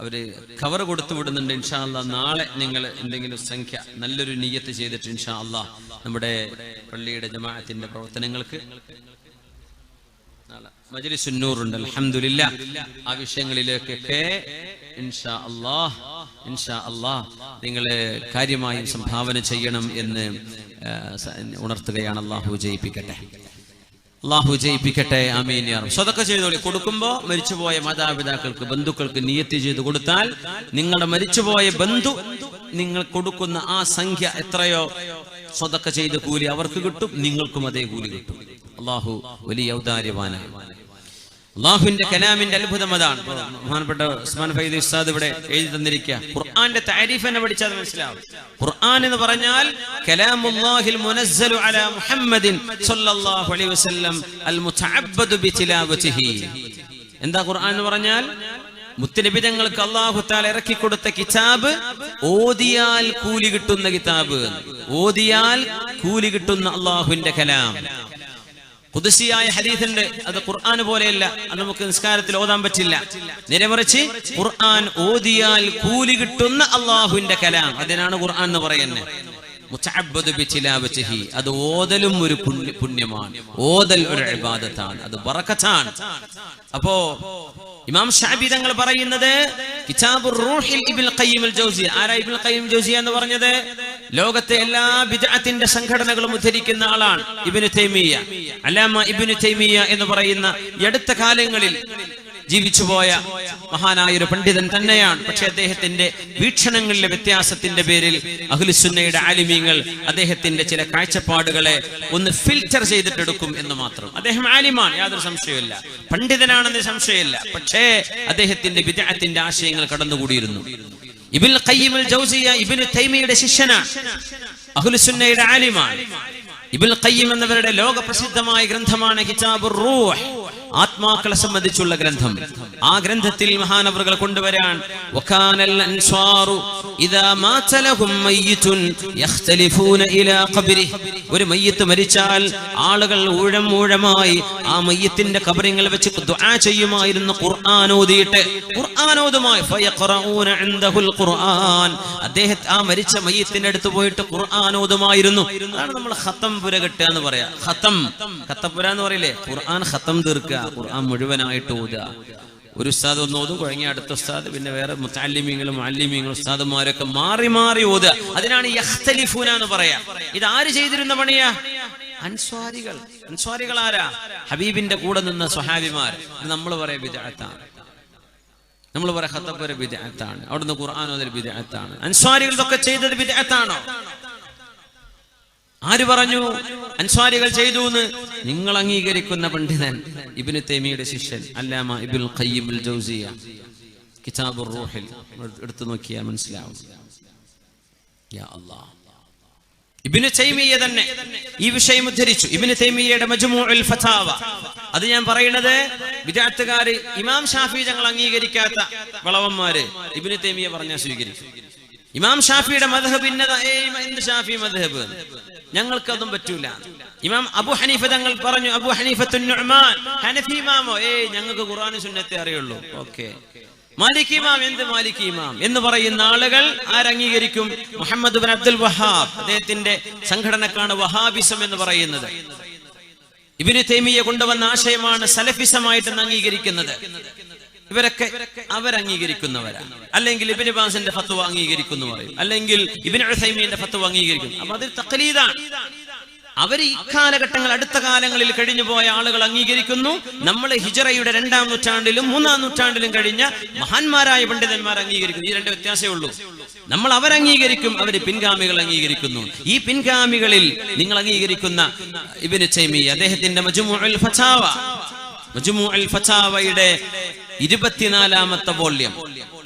അവര് കവർ കൊടുത്തു വിടുന്നുണ്ട്. ഇൻഷാ അല്ലാ നാളെ നിങ്ങൾ എന്തെങ്കിലും സംഖ്യ നല്ലൊരു നിയ്യത്ത് ചെയ്തിട്ട് ഇൻഷാ അല്ലാ നമ്മുടെ പള്ളിയുടെ ജമാഅത്തിന്റെ പ്രവർത്തനങ്ങൾക്ക് നാളെ മജ്ലിസുൻ നൂർ ഉണ്ട്. അൽഹംദുലില്ലാ ആ വിഷയങ്ങളിലേക്കൊക്കെ ഇൻഷാ അല്ലാഹ് നിങ്ങൾ കാര്യമായും സംഭാവന ചെയ്യണം എന്ന് ഉണർത്തുകയാണ്. അല്ലാഹു ജയിപ്പിക്കട്ടെ. ആമീൻ യാ റബ്ബ്. സദഖ ചെയ്തോളി. കൊടുക്കുമ്പോൾ മരിച്ചുപോയ മാതാപിതാക്കൾക്ക് ബന്ധുക്കൾക്ക് നിയത്ത് ചെയ്ത് കൊടുത്താൽ നിങ്ങളുടെ മരിച്ചുപോയ ബന്ധു നിങ്ങൾ കൊടുക്കുന്ന ആ സംഖ്യ എത്രയോ സദഖ ചെയ്ത കൂലി അവർക്ക് കിട്ടും, നിങ്ങൾക്കും അതേ കൂലി കിട്ടും. അല്ലാഹു വലിയ ഔദാര്യവാനാണ്. അല്ലാഹുവിന്റെ കലാമിന്റെ അത്ഭുതം അതാണ്. ബഹുമാനപ്പെട്ട ഉസ്മാൻ ഫൈദി ഉസ്താദ് ഇവിടെ എഴുതി തന്നിരിക്കുക. ഖുർആന്റെ തഅരീഫ് എന്നെ പഠിച്ചാൽ മനസ്സിലാവും. ഖുർആൻ എന്ന് പറഞ്ഞാൽ കലാമുല്ലാഹിൽ മുനസ്സലു അലാ മുഹമ്മദിൻ സ്വല്ലല്ലാഹു അലൈഹി വസല്ലം അൽ മുതഅബ്ബദു ബിതിലാവതിഹി. എന്താ ഖുർആൻ എന്ന് പറഞ്ഞാൽ? മുത്തനബി തങ്ങൾക്ക് അല്ലാഹു തആല ഇറക്കി കൊടുത്ത കിതാബ്, ഓതിയാൽ കൂലി കിട്ടുന്ന കിതാബ്, ഓതിയാൽ കൂലി കിട്ടുന്ന അല്ലാഹുവിന്റെ കലാം. ഖുദ്സിയായ ഹദീസുണ്ട്, അത് ഖുർആൻ പോലെയല്ല, അത് നമുക്ക് നിസ്കാരത്തിൽ ഓതാൻ പറ്റില്ല. നേരെമറിച്ച് ഖുർആൻ ഓതിയാൽ കൂലി കിട്ടുന്ന അല്ലാഹുവിന്റെ കലാം, അതിനാണ് ഖുർആൻ എന്ന് പറയുന്നത്. മുതഅബ്ബദു ബിതിലാവതിഹി, അത് ഓതലും ഒരു പുണ്യമാണ്, ഓതൽ ഒരു ഇബാദത്താണ്, അത് ബറകത്താണ്. അപ്പോ ഇമാം ശഅബി തങ്ങൾ പറയുന്നത് കിതാബുർ റൂഹിൽ ഇബ്നുൽ ഖയ്യിം അൽ ജൗസിയ. ആരാ ഇബ്നുൽ ഖയ്യിം ജൗസിയ എന്ന് പറഞ്ഞത്? ലോകത്തെ എല്ലാ ബിദ്അത്തിന്റെ സംഘടനകളും ഉദ്ധരിക്കുന്ന ആളാണ് ഇബ്നു തൈമിയ്യ. അല്ലാമ ഇബ്നു തൈമിയ്യ എന്ന് പറയുന്ന ഈ അടുത്ത കാലങ്ങളിൽ ജീവിച്ചുപോയ മഹാനായ ഒരു പണ്ഡിതൻ തന്നെയാണ്. പക്ഷെ അദ്ദേഹത്തിന്റെ വീക്ഷണങ്ങളിലെ വ്യത്യാസത്തിന്റെ പേരിൽ അഹ്ലുസുന്നയുടെ ആലിമീങ്ങൾ അദ്ദേഹത്തിന്റെ ചില കാഴ്ചപ്പാടുകളെ ഒന്ന് ഫിൽറ്റർ ചെയ്തിട്ടെടുക്കും എന്ന് മാത്രം. അദ്ദേഹം ആലിമാണ്, യാതൊരു സംശയമില്ല, പണ്ഡിതനാണെന്ന് സംശയമില്ല. പക്ഷേ അദ്ദേഹത്തിന്റെ ബിദ്അത്തിന്റെ ആശയങ്ങൾ കടന്നുകൂടിയിരുന്നു. ഇബ്നുൽ ഖയ്യിം അൽ ജൗസിയ ഇബ്നു തൈമിയ്യയുടെ ശിഷ്യനാണ്, അഹ്ലുസുന്നയുടെ ആലിമാണ്. ഇബ്നുൽ ഖയ്യിം എന്നവരുടെ ലോകപ്രസിദ്ധമായ ഗ്രന്ഥമാണ് കിതാബുർ റൂഹ്, ആത്മാക്കളെ സംബന്ധിച്ചുള്ള ഗ്രന്ഥം. ആ ഗ്രന്ഥത്തിൽ മഹാനവറുകൾ കൊണ്ടുവരാൻ വകാനൽ അൻസ്വാറു ഇദാ മാത ലഹും മയ്യിതുൻ യഖ്തലിഫൂന ഇലാ ഖബ്രിഹി. ഒരു മയ്യിത്ത് മരിച്ചാൽ ആളുകൾ ഊഴമായി ആ മയ്യിത്തിന്റെ ഖബറിൽ വെച്ച് ദുആ ചെയ്യുമായിരുന്നു, ഖുർആൻ ഓതിയിട്ട്. ഖുർആൻ ഓതുമായി ഫയഖറഊന ഇൻദഹുൽ ഖുർആൻ, അദ്ദേഹം ആ മരിച്ച മയ്യിത്തിന്റെ അടുത്ത് പോയിട്ട് ഖുർആൻ ഓതുമായിരുന്നു. അതാണ് നമ്മൾ ഖത്തം പുര കെട്ടുക എന്ന് പറയാ. ഖത്തപ്പുര എന്ന് പറയില്ലേ? ഖുർആൻ ഖത്തം തീർക്കുക, ഖുർആൻ മുഴുവനായിട്ട് ഓതുക. ഒരു ഉസ്താദ് ഒന്ന് ഓതും, കഴിഞ്ഞ അടുത്ത ഉസ്താദ്, പിന്നെ വേറെ മുതഅല്ലിമീങ്ങളും മുഅല്ലിമീങ്ങളും ഉസ്താദുമാരൊക്കെ മാറി ഓതുക. അതിനാണ് യഖ്തലിഫൂന എന്ന് പറയാ. ഇത് ആര് ചെയ്തിരുന്ന പണിയാ? അൻസ്വാരികൾ ആരാ? ഹബീബിന്റെ കൂടെ നിന്ന സ്വഹാബിമാർ. നമ്മൾ പറയാ ബിദ്അത്താണ്, നമ്മൾ പറയാ ഖത്തപ്പുര ബിദ്അത്താണ്, അവിടുന്ന് ഖുർആൻ ഓതൽ ബിദ്അത്താണ്. അൻസ്വാരികൾ ഇതൊക്കെ ചെയ്തത് ബിദ്അത്താണോ? ആര് പറഞ്ഞു അൻസ്വാരികൾ ചെയ്തു എന്ന്? നിങ്ങൾ അംഗീകരിക്കുന്ന പണ്ഡിതൻ ഇബ്നു തൈമിയ്യയുടെ ശിഷ്യൻ അല്ലാമ ഇബ്നുൽ ഖയ്യിം അൽ ജൗസിയ കിതാബുർ റൂഹിൽ എടുത്തു നോക്കിയാൽ മനസ്സിലാവും. യാ അല്ലാഹ്, ഇബ്നു തൈമിയ്യ തന്നെ ഈ വിഷയം ഉദ്ധരിച്ചു. ഇബ്നു തൈമിയ്യയുടെ മജ്മൂഉൽ ഫതാവ, അത് ഞാൻ പറയുന്നത് ബിദ്അത്തുകാര് ഇമാം ഷാഫി തങ്ങൾ അംഗീകരിക്കാത്ത വളവന്മാര് ഇബ്നു തൈമിയ്യ പറഞ്ഞാൽ സ്വീകരിക്കും. ഇമാം ഷാഫിയുടെ മദ്ഹബ് ഇന്നതാ, എന്ത് ഷാഫി മദ്ഹബ്, ഞങ്ങൾക്കതും പറ്റൂല. ഇമാം അബു ഹനീഫ തങ്ങൾ പറഞ്ഞു, അബു ഹനീഫത്തുൻ നുഅ്മാൻ ഹനഫി ഇമാമോ? ഞങ്ങൾക്ക് ഖുർആനും സുന്നത്തേ അറിയുള്ളൂ. ഓക്കേ. മാലിക് ഇമാം, എന്ത് മാലിക് ഇമാം എന്ന് പറയുന്ന ആളുകൾ ആരംഗീകരിക്കും? മുഹമ്മദ് ഇബ്നു അബ്ദുൽ വഹാബ്, അദ്ദേഹത്തിന്റെ സംഘടനക്കാണ് വഹാബിസം എന്ന് പറയുന്നത്. ഇബ്നു തൈമിയ്യ കൊണ്ടുവന്ന ആശയമാണ് സലഫിസമായിട്ട് അംഗീകരിക്കുന്നത്. ഇവരൊക്കെ അവരംഗീകരിക്കുന്നവരാണ്. അല്ലെങ്കിൽ ഇബ്നു ബാസിന്റെ ഫത്വ അംഗീകരിക്കുന്നു പറയും, അല്ലെങ്കിൽ ഇബ്നു ഉസൈമീന്റെ ഫത്വ അംഗീകരിക്കും. അപ്പൊ അത് തഖ്ലീദാണ്. അവർ ഈ കാലഘട്ടങ്ങൾ, അടുത്ത കാലങ്ങളിൽ കഴിഞ്ഞു പോയ ആളുകൾ അംഗീകരിക്കുന്നു. നമ്മൾ ഹിജറയുടെ 2-ാം നൂറ്റാണ്ടിലും 3-ാം നൂറ്റാണ്ടിലും കഴിഞ്ഞ മഹാന്മാരായ പണ്ഡിതന്മാർ അംഗീകരിക്കുന്നു. ഈ രണ്ട് വ്യത്യാസമേ ഉള്ളൂ. നമ്മൾ അവരംഗീകരിക്കും, അവര് പിൻഗാമികൾ അംഗീകരിക്കുന്നു. ഈ പിൻഗാമികളിൽ നിങ്ങൾ അംഗീകരിക്കുന്ന ഇബ്നു തൈമിയ്യ, അദ്ദേഹത്തിന്റെ മജ്മൂഉൽ ഫതാവയുടെ 24-ാമത്തെ വോള്യം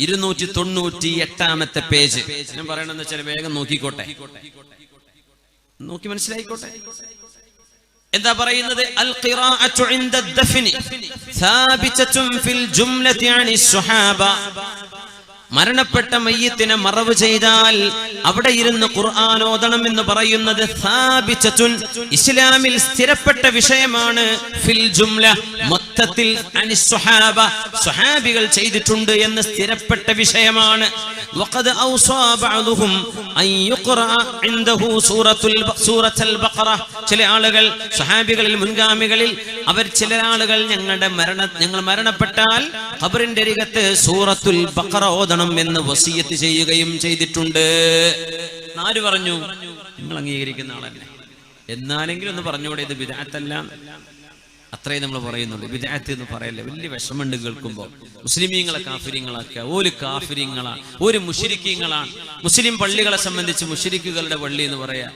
298-ാമത്തെ പേജ്. ഞാൻ പറയണെന്ന് വെച്ചാൽ വേഗം നോക്കിക്കോട്ടെ, നോക്കി മനസ്സിലായിക്കോട്ടെ. എന്താ പറയുന്നത്? അൽ ഖിറാഅതു ഇൻദ ദഫ്നി സാബിതത്തുൻ ഫിൽ ജുംലതി അനി സ്വഹാബ. മരണപ്പെട്ട മയ്യിത്തിനെ മറവ് ചെയ്താൽ അവിടെ ഇരുന്ന് ഖുർആൻ ഓതണം എന്ന് പറയുന്നത് സാബിതത്തുൻ, ഇസ്ലാമിൽ സ്ഥിരപ്പെട്ട വിഷയമാണ്. ഫിൽ ജുംല, മൊത്തത്തിൽ അനി സ്വഹാബ, സ്വഹാബികൾ ചെയ്തിട്ടുണ്ട് എന്ന് സ്ഥിരപ്പെട്ട വിഷയമാണ്. വഖദ് ഔസാ ബഅദുഹും അൻ യുഖറഅ ഇൻദഹു സൂറത്തുൽ ബഖറ. ചില ആളുകൾ സ്വഹാബികളിൽ മുൻഗാമികളിൽ ചില ആളുകൾ ഞങ്ങൾ മരണപ്പെട്ടാൽ ഖബറിന്റെ അരികത്ത് സൂറത്തുൽ ബഖറ ഓതണം എന്ന് വസിയത്ത് ചെയ്യുകയും ചെയ്തിട്ടുണ്ട്. ആര് പറഞ്ഞു? നിങ്ങൾ അംഗീകരിക്കുന്ന ആളല്ലേ. എന്നാലെങ്കിലും ഒന്ന് പറഞ്ഞൂടെ ഇത് ബിദ്അത്തല്ല? അത്രേ നമ്മൾ പറയുന്നുള്ളൂ. ബിദ്അത്ത് എന്ന് പറയല്ലേ, വലിയ വിഷമമുണ്ട് കേൾക്കുമ്പോൾ. മുസ്ലിമീങ്ങളെ കാഫിര്യങ്ങളാക്കുക. ഒരു കാഫിര്യങ്ങളാണ്, ഒരു മുശ്രിക്കീങ്ങളാണ്. മുസ്ലിം പള്ളികളെ സംബന്ധിച്ച് മുശ്രിക്കുകളുടെ പള്ളി എന്ന് പറയാ.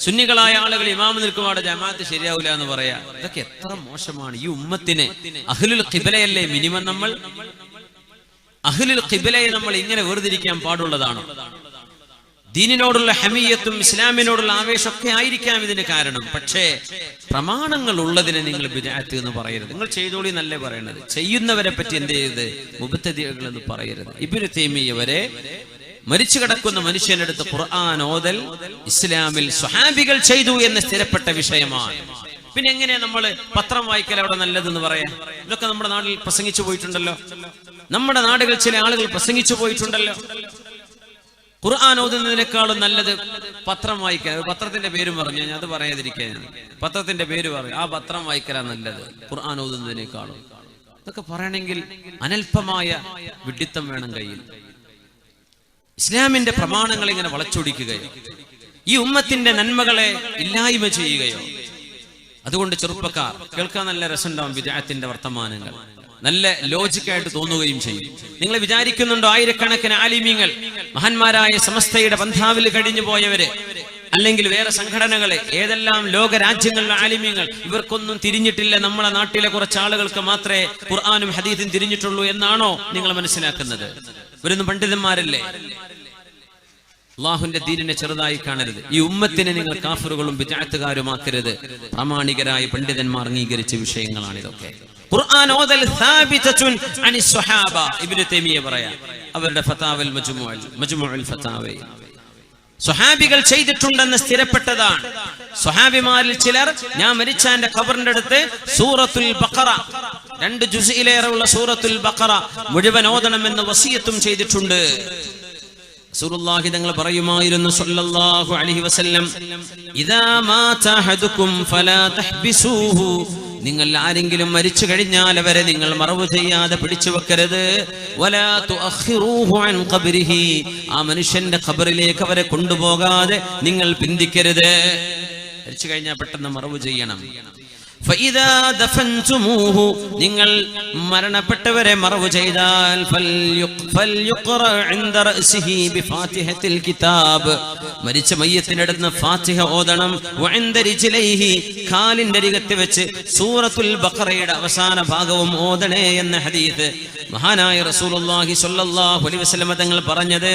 സുന്നികളായ ആളുകൾ ഇമാമ് നിൽക്കുമ്പോൾ ജമാഅത്ത് ശരിയാവില്ല എന്ന് പറയാ. ഇതൊക്കെ എത്ര മോശമാണ്. ഈ ഉമ്മത്തിന് അഹ്ലുൽ ഖിബ്ലയല്ലേ മിനിമം. നമ്മൾ അഹ്ലുൽ ഖിബ്ലയെ നമ്മൾ ഇങ്ങനെ വേർതിരിക്കാൻ പാടുള്ളതാണോ? ദീനിനോടുള്ള ഹമിയത്തും ഇസ്ലാമിനോടുള്ള ആവേശമൊക്കെ ആയിരിക്കാം ഇതിന് കാരണം. പക്ഷേ പ്രമാണങ്ങൾ ഉള്ളതിനെ നിങ്ങൾ ബിദ്അത്ത് എന്ന് പറയരുത്. നിങ്ങൾ ചെയ്തോളി എന്നല്ലേ പറയണത്. ചെയ്യുന്നവരെ പറ്റി എന്ത് ചെയ്ത് മുബ്തദിഅകൾ എന്ന് പറയരുത്. ഇബ്നു തൈമിയ്യ വരെ മരിച്ചു കിടക്കുന്ന മനുഷ്യനെടുത്ത് ഖുർആൻ ഓതൽ ഇസ്ലാമിൽ സ്വഹാബികൾ ചെയ്തു എന്ന് സ്ഥിരപ്പെട്ട വിഷയമാണ്. പിന്നെ എങ്ങനെയാ നമ്മൾ പത്രം വായിക്കൽ അവിടെ നല്ലതെന്ന് പറയാം? ഇതൊക്കെ നമ്മുടെ നാട്ടിൽ പ്രസംഗിച്ചു പോയിട്ടുണ്ടല്ലോ. നമ്മുടെ നാടുകൾ ചില ആളുകൾ പ്രസംഗിച്ചു പോയിട്ടുണ്ടല്ലോ. ഖുർആൻ ഓതുന്നതിനേക്കാളും നല്ലത് പത്രം വായിക്കാൻ. പത്രത്തിന്റെ പേരും പറഞ്ഞു, ഞാൻ അത് പറയാതിരിക്കാൻ. പത്രത്തിന്റെ പേര് പറയും, ആ പത്രം വായിക്കലാ നല്ലത് ഖുർആൻ ഓതുന്നതിനേക്കാളും. ഇതൊക്കെ പറയണമെങ്കിൽ അനൽപമായ വിഡ്ഢിത്തം വേണം കയ്യിൽ. ഇസ്ലാമിന്റെ പ്രമാണങ്ങൾ ഇങ്ങനെ വളച്ചൊടിക്കുകയോ ഈ ഉമ്മത്തിന്റെ നന്മകളെ ഇല്ലായ്മ ചെയ്യുകയോ. അതുകൊണ്ട് ചെറുപ്പക്കാർ കേൾക്കാൻ നല്ല രസമുണ്ടാവും ബിദ്അത്തിന്റെ വർത്തമാനങ്ങൾ. നല്ല ലോജിക്കായിട്ട് തോന്നുകയും ചെയ്യും. നിങ്ങൾ വിചാരിക്കുന്നുണ്ടോ ആയിരക്കണക്കിന് ആലിമീങ്ങൾ, മഹാന്മാരായ സമസ്തയുടെ പന്ഥാവിൽ കഴിഞ്ഞു പോയവര്, അല്ലെങ്കിൽ വേറെ സംഘടനകളെ, ഏതെല്ലാം ലോക രാജ്യങ്ങളിലെ ആലിമീങ്ങൾ, ഇവർക്കൊന്നും തിരിഞ്ഞിട്ടില്ല, നമ്മളെ നാട്ടിലെ കുറച്ച് ആളുകൾക്ക് മാത്രമേ ഖുർആനും ഹദീസും തിരിഞ്ഞിട്ടുള്ളൂ എന്നാണോ നിങ്ങൾ മനസ്സിലാക്കുന്നത്? ഇവരൊന്നും പണ്ഡിതന്മാരല്ലേ? അള്ളാഹുവിന്റെ ദീനിനെ ചെറുതായി കാണരുത്. ഈ ഉമ്മത്തിനെ നിങ്ങൾ കാഫിറുകളും ബിദ്അത്തുകാരുമാക്കരുത്. പ്രാമാണികരായ പണ്ഡിതന്മാർ അംഗീകരിച്ച വിഷയങ്ങളാണ് ഇതൊക്കെ. ഖുർആൻ ഓതൽ സാബിതത്തുൻ അനി സ്വഹാബ. ഇബ്നു തൈമിയ്യ പറയാ അവരുടെ ഫതാവൽ മജ്മുഉൽ ഫതാവയിൽ സ്വഹാബികൾ ചെയ്തിട്ടുണ്ടെന്ന് സ്ഥിരപ്പെട്ടതാണ്. സ്വഹാബിമാരിൽ ചിലർ ഞാൻ മരിച്ച എന്റെ ഖബറിന്റെ അടുത്ത് സൂറത്തുൽ ബഖറ, 2 ജുസ്ഇലേറെ ഉള്ള സൂറത്തുൽ ബഖറ മുഴുവൻ ഓതണമെന്ന് വസിയത്തും ചെയ്തിട്ടുണ്ട്. റസൂലുള്ളാഹി തങ്ങൾ പറയുമായിരുന്നു സ്വല്ലല്ലാഹു അലൈഹി വസല്ലം, ഇദാ മാത അഹദുകും ഫലാ തഹ്ബിസൂഹു. നിങ്ങൾ ആരെങ്കിലും മരിച്ചു കഴിഞ്ഞാൽ അവരെ നിങ്ങൾ മറവ് ചെയ്യാതെ പിടിച്ചു വെക്കരുത്. വലാ തുഅഖിറൂഹു അൻ ഖബ്രിഹി. ആ മനുഷ്യന്റെ ഖബറിലേക്ക് അവരെ കൊണ്ടുപോകാതെ നിങ്ങൾ പിന്തിക്കരുത്. മരിച്ചു കഴിഞ്ഞാൽ പെട്ടെന്ന് മറവ് ചെയ്യണം. فإذا دفنتموه നിങ്ങൾ മരണപ്പെട്ടവരെ മറവ് ചെയ്താൽ فليقرأ عند رأسه بفاتحة الكتاب. മരിച്ച മയ്യത്തിനടുത്ത് ഫാത്തിഹ ഓതണം. وعند رجليه കാലിന്റെ അരികത്ത് വെച്ച് സൂറത്തുൽ ബഖറയുടെ അവസാന ഭാഗവും ഓതണേ എന്ന ഹദീസ് മഹാനായ റസൂലുള്ളാഹി സ്വല്ലല്ലാഹു അലൈഹി വസല്ലം തങ്ങൾ പറഞ്ഞത്